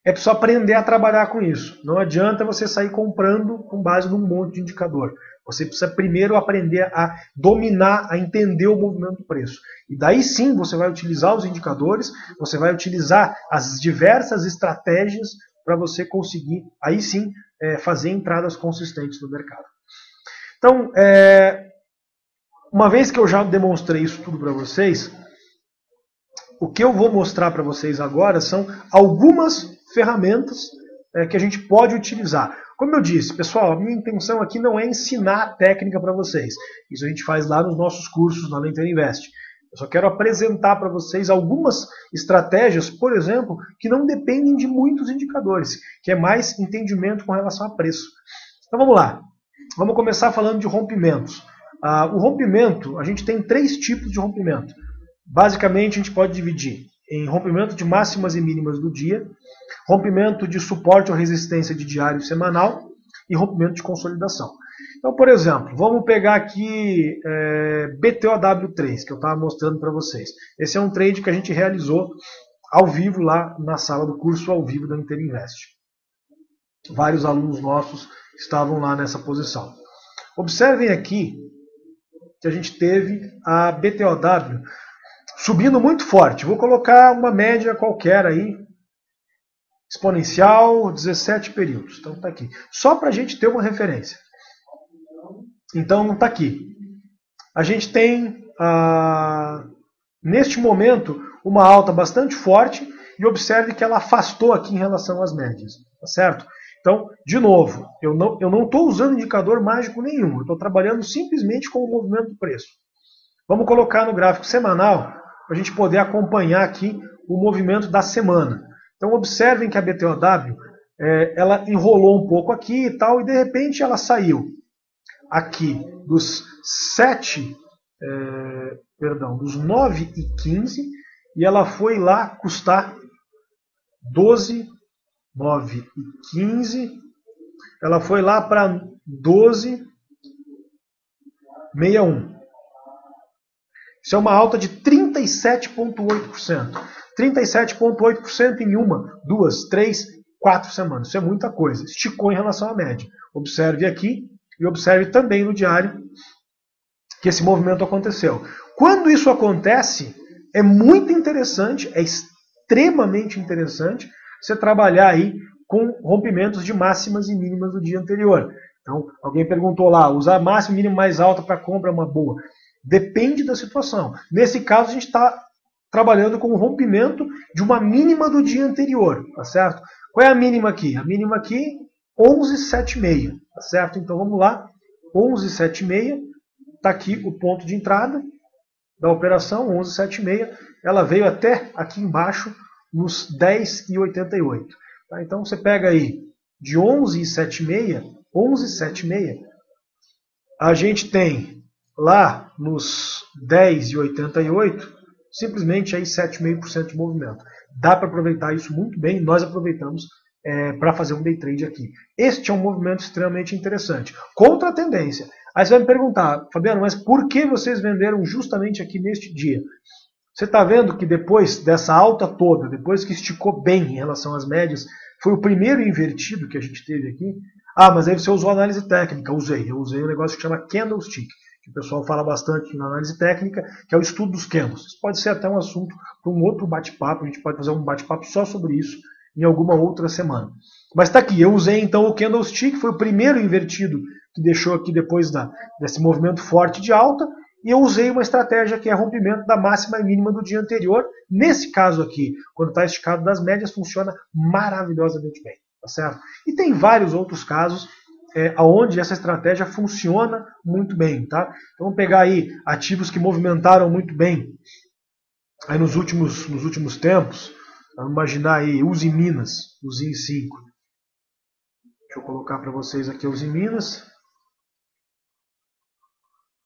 É preciso aprender a trabalhar com isso. Não adianta você sair comprando com base num monte de indicador. Você precisa primeiro aprender a dominar, a entender o movimento do preço. E daí sim você vai utilizar os indicadores, você vai utilizar as diversas estratégias para você conseguir, aí sim, fazer entradas consistentes no mercado. Então, uma vez que eu já demonstrei isso tudo para vocês, o que eu vou mostrar para vocês agora são algumas ferramentas que a gente pode utilizar. Como eu disse, pessoal, a minha intenção aqui não é ensinar a técnica para vocês. Isso a gente faz lá nos nossos cursos na Mentor Invest. Eu só quero apresentar para vocês algumas estratégias, por exemplo, que não dependem de muitos indicadores, que é mais entendimento com relação a preço. Então vamos lá. Vamos começar falando de rompimentos. O rompimento, a gente tem 3 tipos de rompimento. Basicamente, a gente pode dividir em rompimento de máximas e mínimas do dia, rompimento de suporte ou resistência de diário e semanal e rompimento de consolidação. Então, por exemplo, vamos pegar aqui BTOW3, que eu estava mostrando para vocês. Esse é um trade que a gente realizou ao vivo lá na sala do curso ao vivo da Interinvest. Vários alunos nossos estavam lá nessa posição. Observem aqui que a gente teve a BTOW subindo muito forte. Vou colocar uma média qualquer aí, exponencial, 17 períodos. Então está aqui. Só para a gente ter uma referência. Então está aqui. A gente tem, neste momento, uma alta bastante forte e observe que ela afastou aqui em relação às médias. Tá certo? Então, de novo, eu não estou usando indicador mágico nenhum. Eu estou trabalhando simplesmente com o movimento do preço. Vamos colocar no gráfico semanal para a gente poder acompanhar aqui o movimento da semana. Então observem que a BTOW ela enrolou um pouco aqui e tal, e de repente ela saiu aqui dos 9,15 e ela foi lá custar 12,9,15. Ela foi lá para 12,61. Isso é uma alta de 37,8%. 37,8% em 1, 2, 3, 4 semanas. Isso é muita coisa. Esticou em relação à média. Observe aqui e observe também no diário que esse movimento aconteceu. Quando isso acontece, é muito interessante, é extremamente interessante você trabalhar aí com rompimentos de máximas e mínimas do dia anterior. Então, alguém perguntou lá, usar máxima e mínima mais alta para compra é uma boa? Depende da situação. Nesse caso, a gente está trabalhando com o rompimento de uma mínima do dia anterior, tá certo? Qual é a mínima aqui? A mínima aqui, 11,76, tá certo? Então vamos lá, 11,76, está aqui o ponto de entrada da operação, 11,76, ela veio até aqui embaixo nos 10,88. Tá? Então você pega aí de 11,76, a gente tem lá nos 10,88, simplesmente aí 7,5% de movimento. Dá para aproveitar isso muito bem, nós aproveitamos para fazer um day trade aqui. Este é um movimento extremamente interessante, contra a tendência. Aí você vai me perguntar, Fabiano, mas por que vocês venderam justamente aqui neste dia? Você está vendo que depois dessa alta toda, depois que esticou bem em relação às médias, foi o primeiro invertido que a gente teve aqui. Ah, mas aí você usou análise técnica. Eu usei um negócio que chama candlestick, que o pessoal fala bastante na análise técnica, que é o estudo dos candles. Isso pode ser até um assunto para um outro bate-papo, a gente pode fazer um bate-papo só sobre isso em alguma outra semana. Mas está aqui, eu usei então o candlestick, foi o primeiro invertido que deixou aqui depois desse movimento forte de alta, e eu usei uma estratégia que é rompimento da máxima e mínima do dia anterior. Nesse caso aqui, quando está esticado das médias, funciona maravilhosamente bem. Tá certo? E tem vários outros casos onde essa estratégia funciona muito bem. Tá? Então vamos pegar aí ativos que movimentaram muito bem aí nos últimos tempos. Vamos imaginar aí Usiminas, Usim 5. Deixa eu colocar para vocês aqui Usiminas.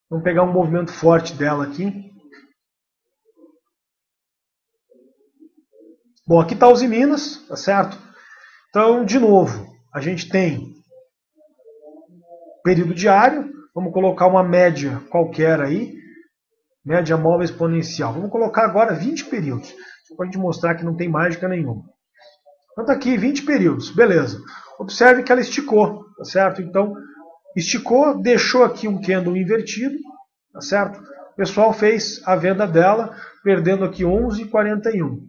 Vamos pegar um movimento forte dela aqui. Bom, aqui está Usiminas, tá certo? Então, de novo, a gente tem período diário. Vamos colocar uma média qualquer aí. Média móvel exponencial. Vamos colocar agora 20 períodos. Só para a gente mostrar que não tem mágica nenhuma. Então tá aqui 20 períodos. Beleza. Observe que ela esticou, tá certo? Então, esticou, deixou aqui um candle invertido, tá certo? O pessoal fez a venda dela, perdendo aqui 11,41.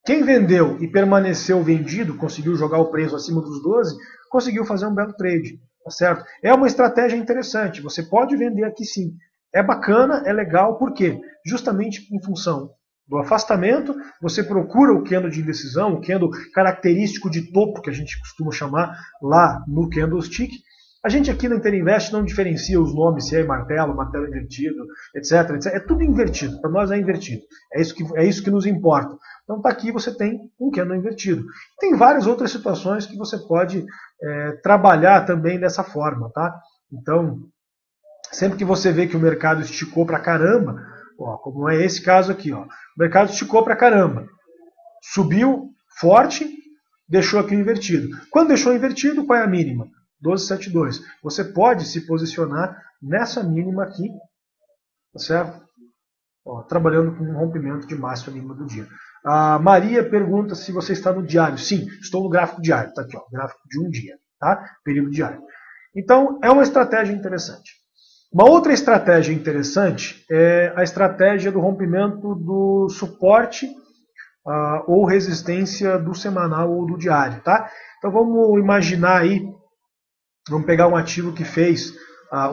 Quem vendeu e permaneceu vendido, conseguiu jogar o preço acima dos 12, conseguiu fazer um belo trade, tá certo? É uma estratégia interessante, você pode vender aqui sim. É bacana, é legal, por quê? Justamente em função do afastamento, você procura o candle de indecisão, o candle característico de topo, que a gente costuma chamar lá no candlestick. A gente aqui na Interinvest não diferencia os nomes, se é martelo, martelo invertido, etc, etc. É tudo invertido, para nós é invertido. É isso que nos importa. Então tá aqui, você tem um candle invertido. Tem várias outras situações que você pode trabalhar também dessa forma, tá? Então, sempre que você vê que o mercado esticou pra caramba, ó, como é esse caso aqui, ó, o mercado esticou pra caramba, subiu forte, deixou aqui o invertido. Quando deixou invertido, qual é a mínima? 12,72. Você pode se posicionar nessa mínima aqui, tá certo? Ó, trabalhando com um rompimento de máxima mínima do dia. A Maria pergunta se você está no diário. Sim, estou no gráfico diário. Está aqui, ó, gráfico de um dia, tá? Período diário. Então, é uma estratégia interessante. Uma outra estratégia interessante é a estratégia do rompimento do suporte ou resistência do semanal ou do diário, tá? Então, vamos imaginar aí, vamos pegar um ativo que fez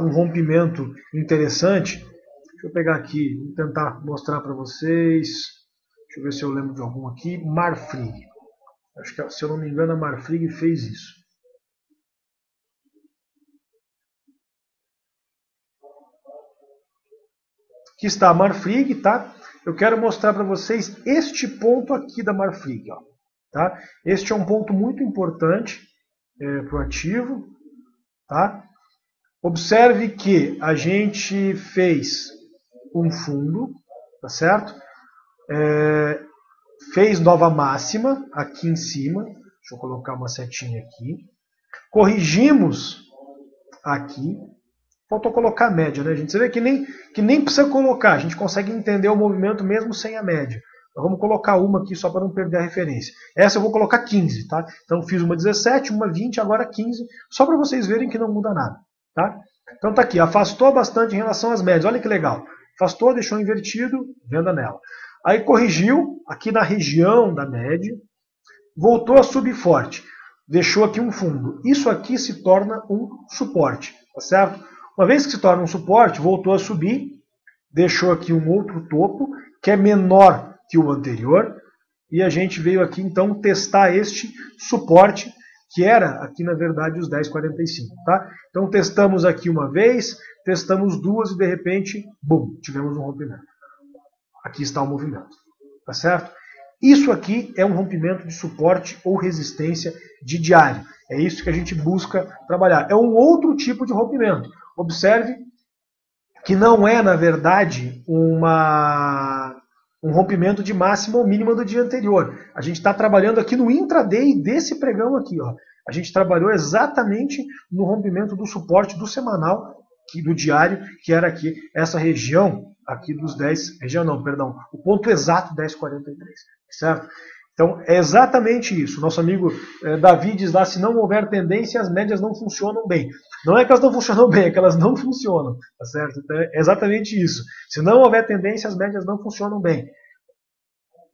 um rompimento interessante. Deixa eu pegar aqui, vou tentar mostrar para vocês. Deixa eu ver se eu lembro de algum aqui. Marfrig. Acho que, se eu não me engano, a Marfrig fez isso. Aqui está a Marfrig, tá? Eu quero mostrar para vocês este ponto aqui da Marfrig, ó, tá? Este é um ponto muito importante para o ativo, tá? Observe que a gente fez um fundo, tá certo? Fez nova máxima aqui em cima. Deixa eu colocar uma setinha aqui. Corrigimos aqui. Faltou colocar a média, né, gente? Você vê que nem precisa colocar. A gente consegue entender o movimento mesmo sem a média. Então, vamos colocar uma aqui só para não perder a referência. Essa eu vou colocar 15, tá? Então fiz uma 17, uma 20, agora 15. Só para vocês verem que não muda nada, tá? Então tá aqui. Afastou bastante em relação às médias. Olha que legal. Afastou, deixou invertido, venda nela. Aí corrigiu aqui na região da média. Voltou a subir forte. Deixou aqui um fundo. Isso aqui se torna um suporte, tá certo? Uma vez que se torna um suporte, voltou a subir, deixou aqui um outro topo, que é menor que o anterior, e a gente veio aqui então testar este suporte, que era aqui na verdade os 10,45. Tá? Então testamos aqui uma vez, testamos duas e de repente, bum, tivemos um rompimento. Aqui está o movimento, tá certo? Isso aqui é um rompimento de suporte ou resistência de diário. É isso que a gente busca trabalhar. É um outro tipo de rompimento. Observe que não é, na verdade, um rompimento de máxima ou mínima do dia anterior. A gente está trabalhando aqui no intraday desse pregão aqui. Ó. A gente trabalhou exatamente no rompimento do suporte do semanal do diário, que era aqui essa região aqui dos 10, o ponto exato 10,43, certo? Então é exatamente isso. Nosso amigo Davi diz lá, se não houver tendência, as médias não funcionam bem. Não é que elas não funcionam bem, é que elas não funcionam, tá certo? Então é exatamente isso. Se não houver tendência, as médias não funcionam bem.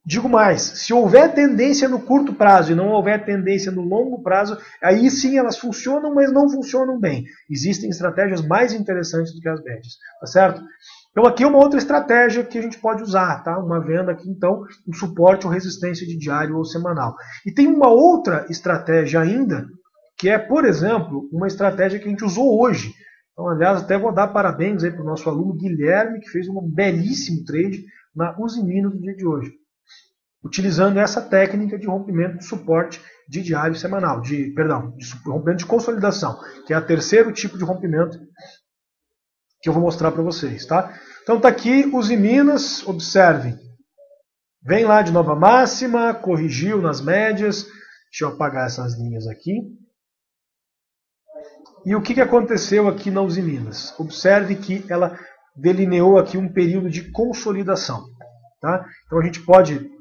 Digo mais, se houver tendência no curto prazo e não houver tendência no longo prazo, aí sim elas funcionam, mas não funcionam bem. Existem estratégias mais interessantes do que as médias, tá certo? Então aqui é uma outra estratégia que a gente pode usar, tá? Uma venda aqui então, um suporte ou resistência de diário ou semanal. E tem uma outra estratégia ainda, que é, por exemplo, uma estratégia que a gente usou hoje. Então, aliás, até vou dar parabéns aí para o nosso aluno Guilherme, que fez um belíssimo trade na Usimino no dia de hoje, utilizando essa técnica de rompimento de suporte de diário semanal, de rompimento de consolidação, que é o terceiro tipo de rompimento que eu vou mostrar para vocês, tá? Então tá aqui os Minas, observem. Vem lá de nova máxima, corrigiu nas médias. Deixa eu apagar essas linhas aqui. E o que aconteceu aqui na Uzi Minas? Observe que ela delineou aqui um período de consolidação, tá? Então a gente pode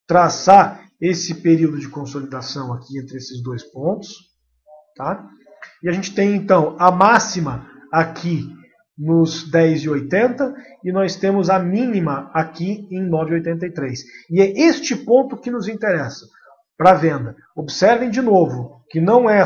traçar esse período de consolidação aqui entre esses dois pontos, tá? E a gente tem então a máxima aqui nos 10,80 e nós temos a mínima aqui em 9,83. E é este ponto que nos interessa para venda. Observem de novo que não é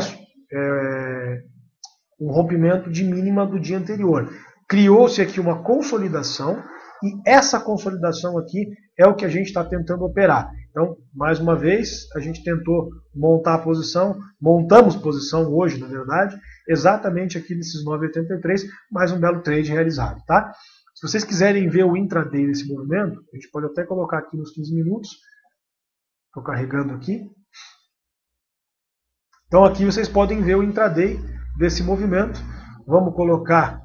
um rompimento de mínima do dia anterior. Criou-se aqui uma consolidação e essa consolidação aqui é o que a gente está tentando operar. Então, mais uma vez, a gente tentou montar a posição, montamos posição hoje, na verdade, exatamente aqui nesses 9,83, mais um belo trade realizado, tá? Se vocês quiserem ver o intraday desse movimento, a gente pode até colocar aqui nos 15 minutos. Estou carregando aqui. Então aqui vocês podem ver o intraday desse movimento. Vamos colocar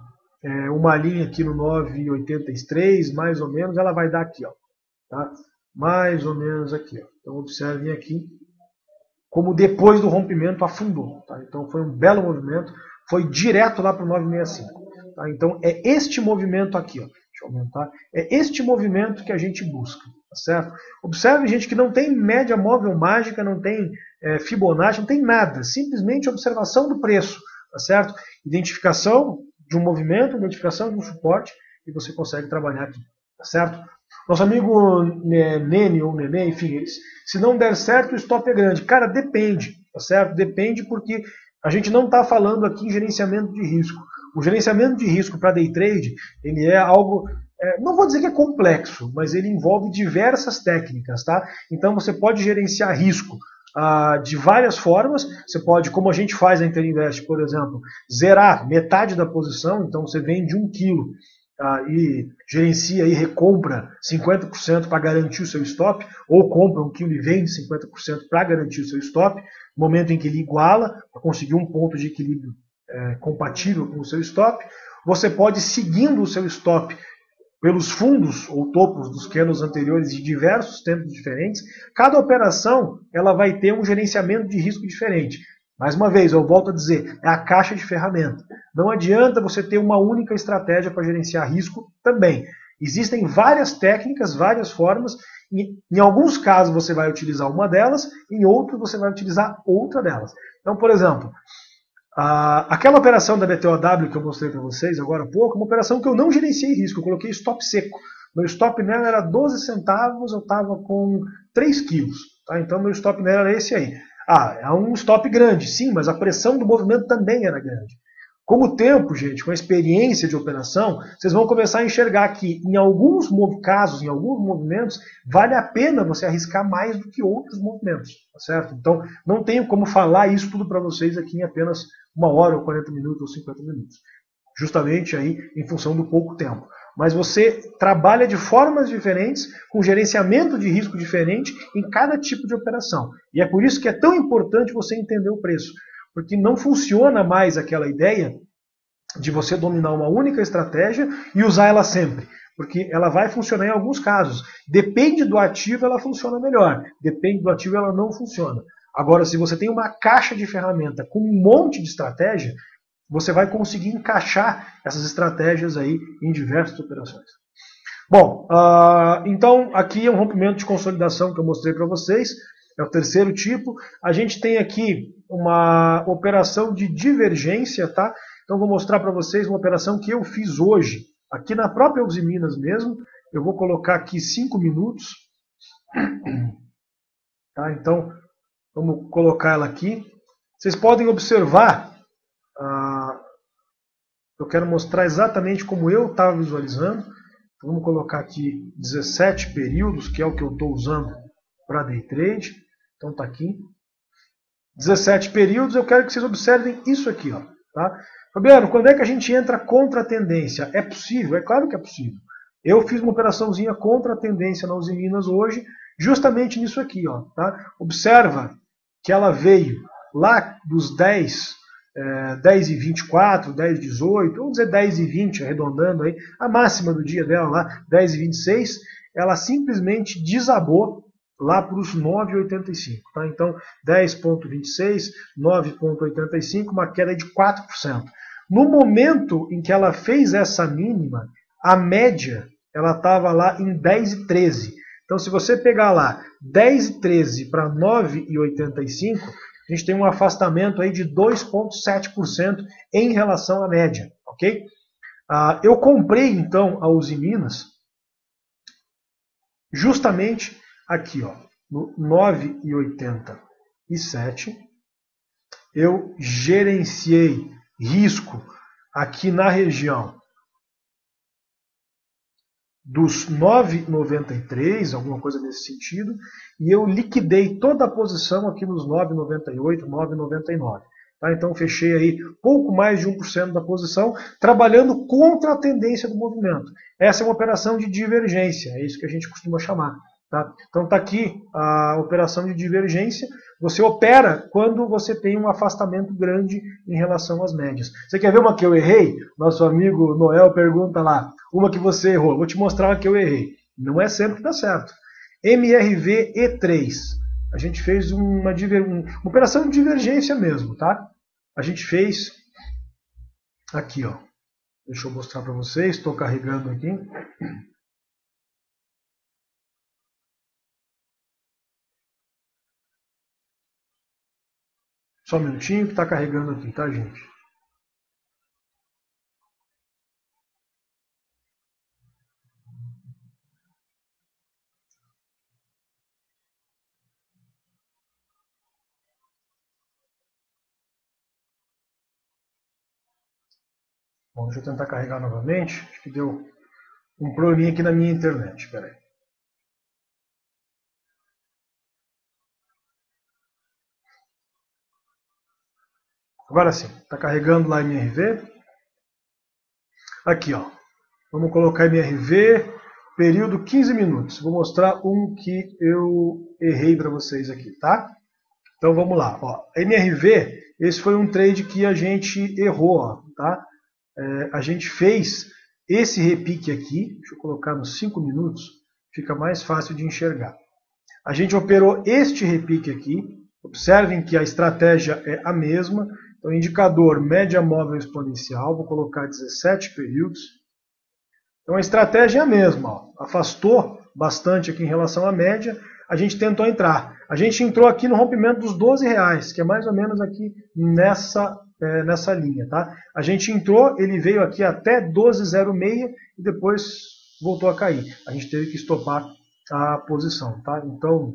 uma linha aqui no 9,83, mais ou menos, ela vai dar aqui, ó, tá? Mais ou menos aqui, ó. Então observem aqui como depois do rompimento afundou, tá? Então foi um belo movimento, foi direto lá para o 965, tá? Então é este movimento aqui, ó. Deixa eu aumentar. É este movimento que a gente busca, tá certo? Observe, gente, que não tem média móvel mágica, não tem Fibonacci, não tem nada, simplesmente observação do preço, tá certo? Identificação de um movimento, identificação de um suporte, e você consegue trabalhar aqui, tá certo? Nosso amigo Nene ou Nenê, enfim, se não der certo, o stop é grande. Cara, depende, tá certo? Depende porque a gente não está falando aqui em gerenciamento de risco. O gerenciamento de risco para day trade, ele é algo, não vou dizer que é complexo, mas ele envolve diversas técnicas, tá? Então você pode gerenciar risco de várias formas. Você pode, como a gente faz na Interinvest, por exemplo, zerar metade da posição. Então você vende 1 quilo e gerencia e recompra 50% para garantir o seu stop, ou compra 1 quilo e vende 50% para garantir o seu stop, no momento em que ele iguala, para conseguir um ponto de equilíbrio compatível com o seu stop. Você pode, seguindo o seu stop pelos fundos ou topos dos candles anteriores de diversos tempos diferentes, cada operação ela vai ter um gerenciamento de risco diferente. Mais uma vez, eu volto a dizer, é a caixa de ferramenta. Não adianta você ter uma única estratégia para gerenciar risco também. Existem várias técnicas, várias formas, e em alguns casos você vai utilizar uma delas, em outros você vai utilizar outra delas. Então, por exemplo, aquela operação da BTOW que eu mostrei para vocês agora há pouco, uma operação que eu não gerenciei risco, eu coloquei stop seco. Meu stop nela era 12 centavos, eu estava com 3 quilos. Tá? Então meu stop nela era esse aí. É um stop grande, sim, mas a pressão do movimento também era grande. Com o tempo, gente, com a experiência de operação, vocês vão começar a enxergar que em alguns casos, em alguns movimentos, vale a pena você arriscar mais do que outros movimentos, tá certo? Então, não tenho como falar isso tudo para vocês aqui em apenas 1 hora, ou 40 minutos, ou 50 minutos. Justamente aí em função do pouco tempo. Mas você trabalha de formas diferentes, com gerenciamento de risco diferente em cada tipo de operação. E é por isso que é tão importante você entender o preço. Porque não funciona mais aquela ideia de você dominar uma única estratégia e usar ela sempre. Porque ela vai funcionar em alguns casos. Depende do ativo, ela funciona melhor. Depende do ativo, ela não funciona. Agora, se você tem uma caixa de ferramenta com um monte de estratégia, você vai conseguir encaixar essas estratégias aí em diversas operações. Bom, então aqui é um rompimento de consolidação que eu mostrei para vocês, é o terceiro tipo. A gente tem aqui uma operação de divergência, tá? Então vou mostrar para vocês uma operação que eu fiz hoje, aqui na própria Usiminas mesmo. Eu vou colocar aqui 5 minutos. Tá? Então, vamos colocar ela aqui. Vocês podem observar, eu quero mostrar exatamente como eu estava visualizando. Então, vamos colocar aqui 17 períodos, que é o que eu estou usando para day trade. Então está aqui. 17 períodos, eu quero que vocês observem isso aqui. Ó, tá? Fabiano, quando é que a gente entra contra a tendência? É possível? É claro que é possível. Eu fiz uma operaçãozinha contra a tendência na Usiminas hoje, justamente nisso aqui. Ó, tá? Observa que ela veio lá dos 10,24, 10,18, vamos dizer 10,20, arredondando aí, a máxima do dia dela lá, 10,26, ela simplesmente desabou lá para os 9,85. Tá? Então, 10,26, 9,85, uma queda de 4%. No momento em que ela fez essa mínima, a média ela estava lá em 10,13. Então, se você pegar lá 10,13 para 9,85, a gente tem um afastamento aí de 2,7% em relação à média. Ok? Eu comprei, então, a Usiminas justamente aqui, ó, no 9,87. Eu gerenciei risco aqui na região dos 9,93, alguma coisa nesse sentido, e eu liquidei toda a posição aqui nos 9,98, 9,99. Tá? Então fechei aí pouco mais de 1% da posição, trabalhando contra a tendência do movimento. Essa é uma operação de divergência, é isso que a gente costuma chamar. Tá? Então está aqui a operação de divergência. Você opera quando você tem um afastamento grande em relação às médias. Você quer ver uma que eu errei? Nosso amigo Noel pergunta lá, uma que você errou. Vou te mostrar uma que eu errei. Não é sempre que dá certo. MRV E3. A gente fez uma operação de divergência mesmo, tá? A gente fez aqui, ó. Deixa eu mostrar para vocês. Estou carregando aqui. Só um minutinho que está carregando aqui, tá, gente? Bom, deixa eu tentar carregar novamente. Acho que deu um probleminha aqui na minha internet. Espera aí. Agora sim, está carregando lá MRV. Aqui, ó. Vamos colocar MRV, período 15 minutos. Vou mostrar um que eu errei para vocês aqui, tá? Então vamos lá. Ó. MRV, esse foi um trade que a gente errou, ó, tá? A gente fez esse repique aqui, deixa eu colocar nos 5 minutos, fica mais fácil de enxergar. A gente operou este repique aqui, observem que a estratégia é a mesma. Então, indicador média móvel exponencial, vou colocar 17 períodos. Então, a estratégia é a mesma. Ó. Afastou bastante aqui em relação à média, a gente tentou entrar. A gente entrou aqui no rompimento dos R$12, que é mais ou menos aqui nessa linha. Tá? A gente entrou, ele veio aqui até 12,06 e depois voltou a cair. A gente teve que estopar a posição. Tá? Então,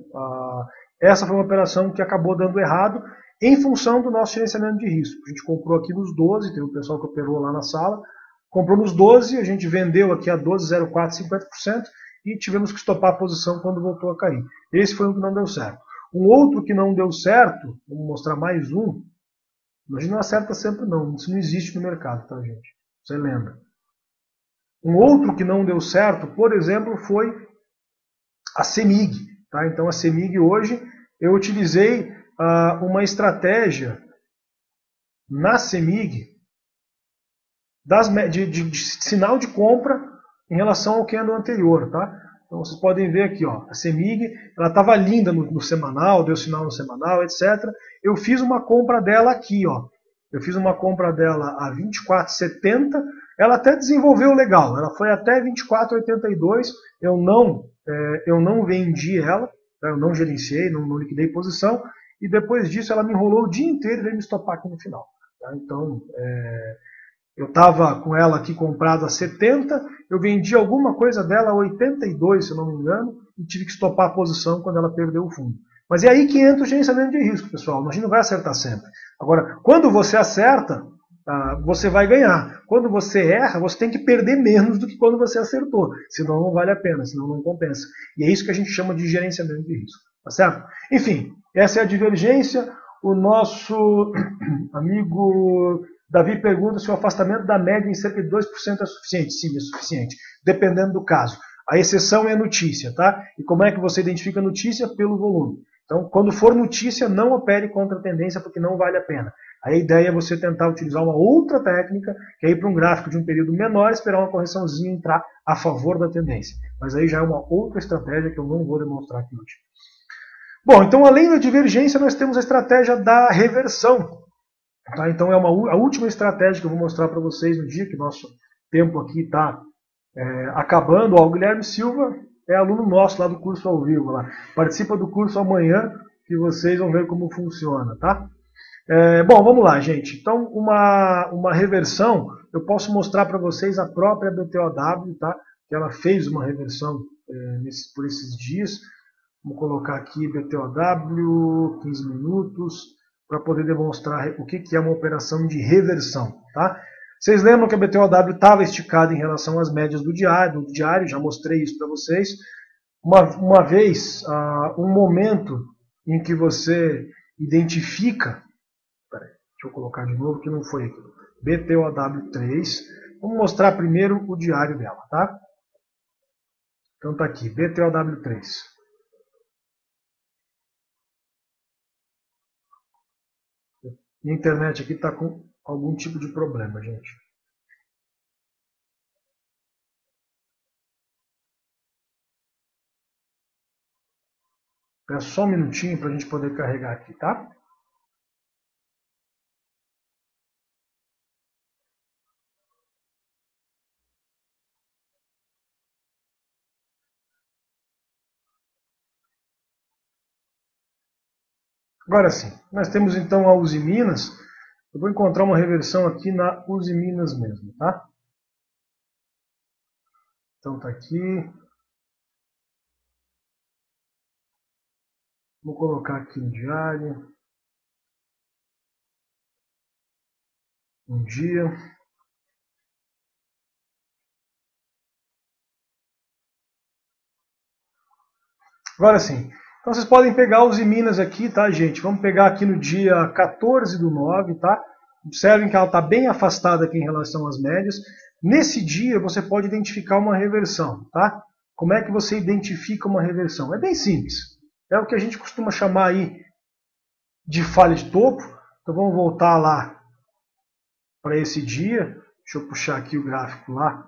essa foi uma operação que acabou dando errado, em função do nosso gerenciamento de risco. A gente comprou aqui nos 12, tem o pessoal que operou lá na sala, comprou nos 12, a gente vendeu aqui a 12,04, 50%, e tivemos que estopar a posição quando voltou a cair. Esse foi um que não deu certo. Um outro que não deu certo, vamos mostrar mais um, a gente não acerta sempre não, isso não existe no mercado, tá, gente? Você lembra. Um outro que não deu certo, por exemplo, foi a CEMIG. Tá? Então a CEMIG hoje, eu utilizei uma estratégia na CEMIG de sinal de compra em relação ao candle anterior. Tá? Então vocês podem ver aqui, ó, a CEMIG ela estava linda no semanal, deu sinal no semanal, etc. Eu fiz uma compra dela aqui, ó, Eu fiz uma compra dela a 24,70. Ela até desenvolveu legal. Ela foi até 24,82. Eu não vendi ela, eu não gerenciei, não liquidei posição. E depois disso ela me enrolou o dia inteiro e veio me estopar aqui no final. Tá? Então, eu estava com ela aqui comprada a 70, eu vendi alguma coisa dela a 82, se eu não me engano, e tive que estopar a posição quando ela perdeu o fundo. Mas é aí que entra o gerenciamento de risco, pessoal. A gente não vai acertar sempre. Agora, quando você acerta, você vai ganhar. Quando você erra, você tem que perder menos do que quando você acertou. Senão não vale a pena, senão não compensa. E é isso que a gente chama de gerenciamento de risco. Tá certo? Enfim, essa é a divergência. O nosso amigo Davi pergunta se o afastamento da média em cerca de 2% é suficiente. Sim, é suficiente, dependendo do caso. A exceção é notícia, tá? E como é que você identifica a notícia? Pelo volume. Então, quando for notícia, não opere contra a tendência, porque não vale a pena. Aí a ideia é você tentar utilizar uma outra técnica, que é ir para um gráfico de um período menor, esperar uma correçãozinha entrar a favor da tendência. Mas aí já é uma outra estratégia que eu não vou demonstrar aqui hoje. Bom, então além da divergência, nós temos a estratégia da reversão. Tá? Então é a última estratégia que eu vou mostrar para vocês no dia, que nosso tempo aqui está acabando. Ó, o Guilherme Silva é aluno nosso lá do curso ao vivo. Lá. Participa do curso amanhã, que vocês vão ver como funciona. Tá? Bom, vamos lá, gente. Então, uma reversão, eu posso mostrar para vocês a própria BTOW, tá? Que ela fez uma reversão por esses dias. Vamos colocar aqui BTOW, 15 minutos, para poder demonstrar o que é uma operação de reversão. Tá? Vocês lembram que a BTOW estava esticada em relação às médias do diário, já mostrei isso para vocês. Uma vez, um momento em que você identifica, deixa eu colocar de novo que não foi aqui, BTOW3, vamos mostrar primeiro o diário dela. Tá? Então está aqui, BTOW3. Minha internet aqui está com algum tipo de problema, gente. Peço só um minutinho para a gente poder carregar aqui, tá? Agora sim, nós temos então a Usiminas. Eu vou encontrar uma reversão aqui na Usiminas mesmo, tá? Então tá aqui. Vou colocar aqui no diário. Um dia. Agora sim. Então vocês podem pegar os Usiminas aqui, tá, gente? Vamos pegar aqui no dia 14/9, tá? Observem que ela está bem afastada aqui em relação às médias. Nesse dia você pode identificar uma reversão, tá? Como é que você identifica uma reversão? É bem simples. É o que a gente costuma chamar aí de falha de topo. Então vamos voltar lá para esse dia. Deixa eu puxar aqui o gráfico lá.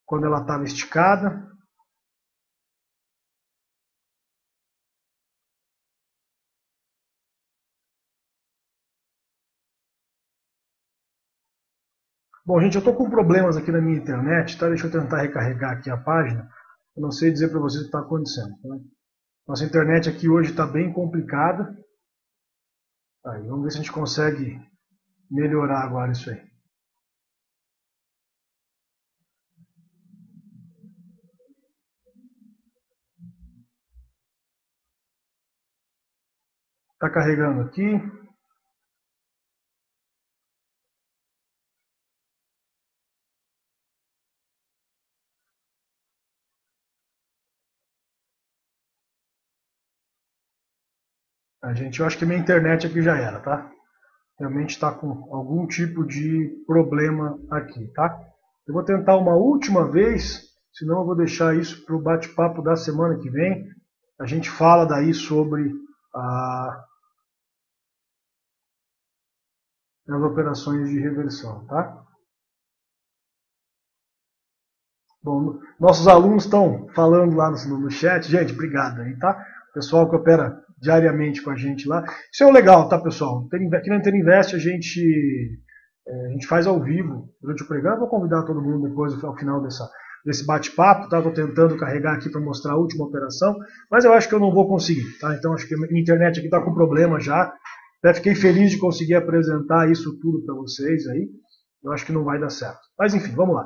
Quando ela estava esticada. Bom, gente, eu estou com problemas aqui na minha internet, tá? Deixa eu tentar recarregar aqui a página. Eu não sei dizer para vocês o que está acontecendo. Tá? Nossa internet aqui hoje está bem complicada. Aí, vamos ver se a gente consegue melhorar agora isso aí. Está carregando aqui. Gente, eu acho que minha internet aqui já era, tá? Realmente está com algum tipo de problema aqui, tá? Eu vou tentar uma última vez, senão eu vou deixar isso para o bate-papo da semana que vem. A gente fala daí sobre as operações de reversão, tá? Bom, nossos alunos estão falando lá no chat. Gente, obrigado aí, tá? Pessoal que opera diariamente com a gente lá. Isso é o legal, tá, pessoal? Aqui na Interinvest a gente faz ao vivo durante o programa. Vou convidar todo mundo depois, ao final desse bate-papo, tá? Estou tentando carregar aqui para mostrar a última operação, mas eu acho que eu não vou conseguir, tá? Então acho que a minha internet aqui está com problema já. Até fiquei feliz de conseguir apresentar isso tudo para vocês aí. Eu acho que não vai dar certo. Mas enfim, vamos lá.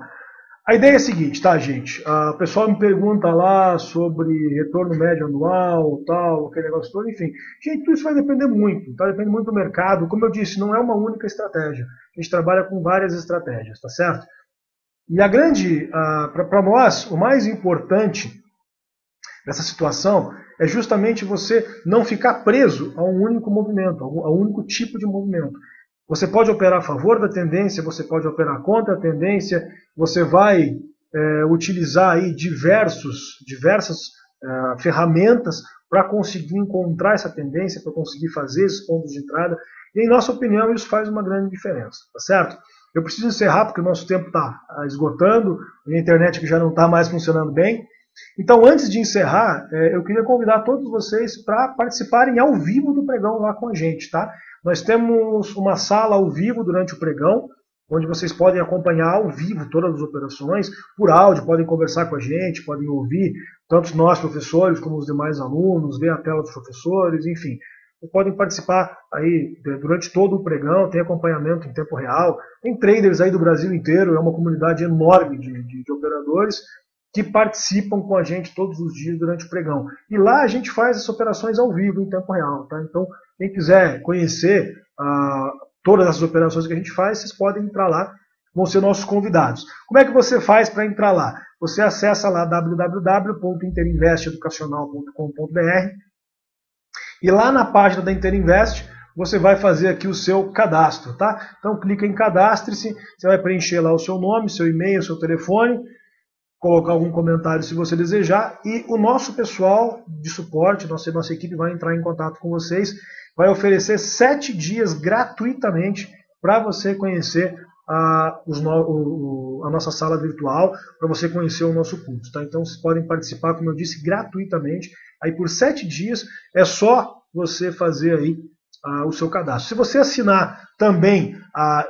A ideia é a seguinte, tá, gente? O pessoal me pergunta lá sobre retorno médio anual, tal, aquele negócio todo, enfim. Gente, tudo isso vai depender muito, tá? Depende muito do mercado. Como eu disse, não é uma única estratégia. A gente trabalha com várias estratégias, tá certo? E a grande, para nós, o mais importante dessa situação é justamente você não ficar preso a um único movimento, a um único tipo de movimento. Você pode operar a favor da tendência, você pode operar contra a tendência, você vai utilizar aí diversas ferramentas para conseguir encontrar essa tendência, para conseguir fazer esses pontos de entrada. E, em nossa opinião, isso faz uma grande diferença, tá certo? Eu preciso encerrar porque o nosso tempo está esgotando, a internet que já não está mais funcionando bem. Então, antes de encerrar, eu queria convidar todos vocês para participarem ao vivo do pregão lá com a gente, tá? Nós temos uma sala ao vivo durante o pregão, onde vocês podem acompanhar ao vivo todas as operações, por áudio, podem conversar com a gente, podem ouvir, tanto nós professores como os demais alunos, ver a tela dos professores, enfim. Podem participar aí durante todo o pregão, tem acompanhamento em tempo real, tem traders aí do Brasil inteiro, é uma comunidade enorme de operadores que participam com a gente todos os dias durante o pregão. E lá a gente faz as operações ao vivo, em tempo real. Tá? Então, quem quiser conhecer todas essas operações que a gente faz, vocês podem entrar lá, vão ser nossos convidados. Como é que você faz para entrar lá? Você acessa lá www.interinvesteducacional.com.br e lá na página da Interinvest você vai fazer aqui o seu cadastro. Tá? Então, clica em cadastre-se, você vai preencher lá o seu nome, seu e-mail, seu telefone, colocar algum comentário se você desejar, e o nosso pessoal de suporte, nossa equipe vai entrar em contato com vocês, vai oferecer 7 dias gratuitamente para você conhecer a nossa sala virtual, para você conhecer o nosso curso. Tá? Então vocês podem participar, como eu disse, gratuitamente. Aí por 7 dias é só você fazer aí o seu cadastro. Se você assinar também a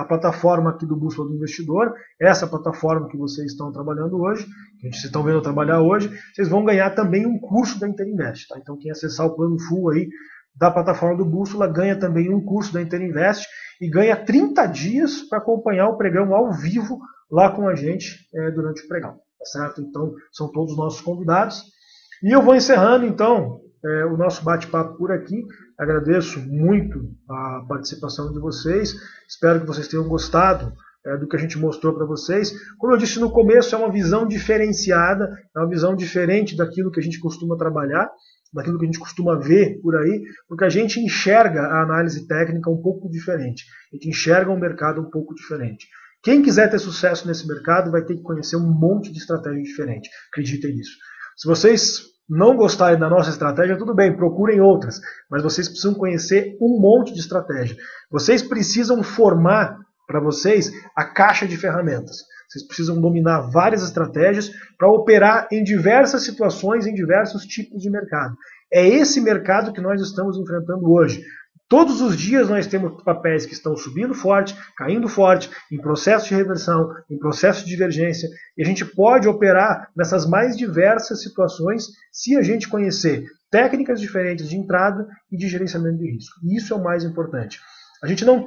plataforma aqui do Bússola do Investidor, essa plataforma que vocês estão trabalhando hoje, que vocês estão vendo eu trabalhar hoje, vocês vão ganhar também um curso da Interinvest. Tá? Então quem acessar o plano full aí da plataforma do Bússola ganha também um curso da Interinvest e ganha 30 dias para acompanhar o pregão ao vivo lá com a gente durante o pregão. Tá certo? Então são todos nossos convidados. E eu vou encerrando então o nosso bate-papo por aqui. Agradeço muito a participação de vocês. Espero que vocês tenham gostado do que a gente mostrou para vocês. Como eu disse no começo, é uma visão diferenciada, é uma visão diferente daquilo que a gente costuma trabalhar, daquilo que a gente costuma ver por aí, porque a gente enxerga a análise técnica um pouco diferente. A gente enxerga um mercado um pouco diferente. Quem quiser ter sucesso nesse mercado vai ter que conhecer um monte de estratégia diferente. Acreditem nisso. Se vocês não gostarem da nossa estratégia, tudo bem, procurem outras. Mas vocês precisam conhecer um monte de estratégia. Vocês precisam formar para vocês a caixa de ferramentas. Vocês precisam dominar várias estratégias para operar em diversas situações, em diversos tipos de mercado. É esse mercado que nós estamos enfrentando hoje. Todos os dias nós temos papéis que estão subindo forte, caindo forte, em processo de reversão, em processo de divergência, e a gente pode operar nessas mais diversas situações se a gente conhecer técnicas diferentes de entrada e de gerenciamento de risco. E isso é o mais importante. A gente não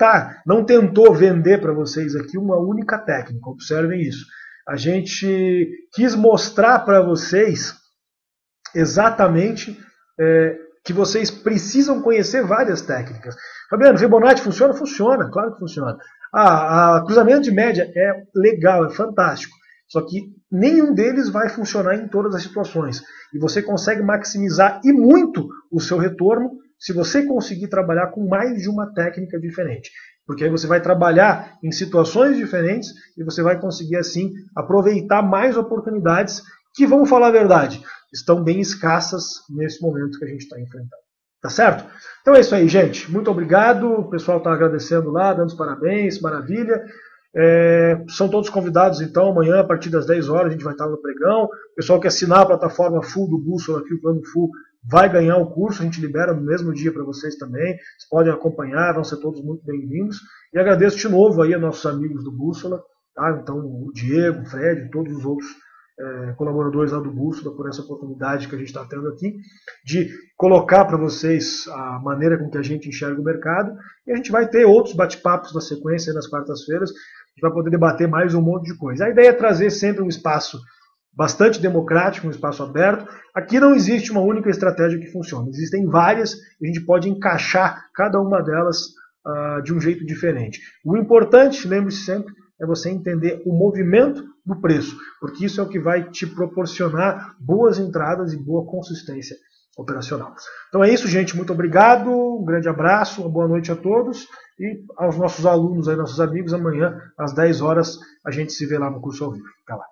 tentou vender para vocês aqui uma única técnica, observem isso. A gente quis mostrar para vocês exatamente que vocês precisam conhecer várias técnicas. Fabiano, Fibonacci funciona? Funciona, claro que funciona. Cruzamento de média é legal, é fantástico. Só que nenhum deles vai funcionar em todas as situações. E você consegue maximizar e muito o seu retorno se você conseguir trabalhar com mais de uma técnica diferente. Porque aí você vai trabalhar em situações diferentes e você vai conseguir, assim, aproveitar mais oportunidades que, vamos falar a verdade, estão bem escassas nesse momento que a gente está enfrentando. Tá certo? Então é isso aí, gente. Muito obrigado. O pessoal está agradecendo lá, dando os parabéns, maravilha. São todos convidados, então, amanhã, a partir das 10 horas, a gente vai estar no pregão. O pessoal que assinar a plataforma full do Bússola aqui, o plano full, vai ganhar o curso, a gente libera no mesmo dia para vocês também, vocês podem acompanhar, vão ser todos muito bem-vindos. E agradeço de novo aí a nossos amigos do Bússola, tá? Então o Diego, o Fred, todos os outros colaboradores lá do Bússola por essa oportunidade que a gente está tendo aqui de colocar para vocês a maneira com que a gente enxerga o mercado, e a gente vai ter outros bate-papos na sequência nas quartas-feiras, a gente vai poder debater mais um monte de coisa. A ideia é trazer sempre um espaço bastante democrático, um espaço aberto. Aqui não existe uma única estratégia que funcione, existem várias e a gente pode encaixar cada uma delas de um jeito diferente. O importante, lembre-se sempre, é você entender o movimento do preço, porque isso é o que vai te proporcionar boas entradas e boa consistência operacional. Então é isso, gente. Muito obrigado, um grande abraço, uma boa noite a todos e aos nossos alunos, aí, nossos amigos, amanhã às 10 horas a gente se vê lá no curso ao vivo. Até lá.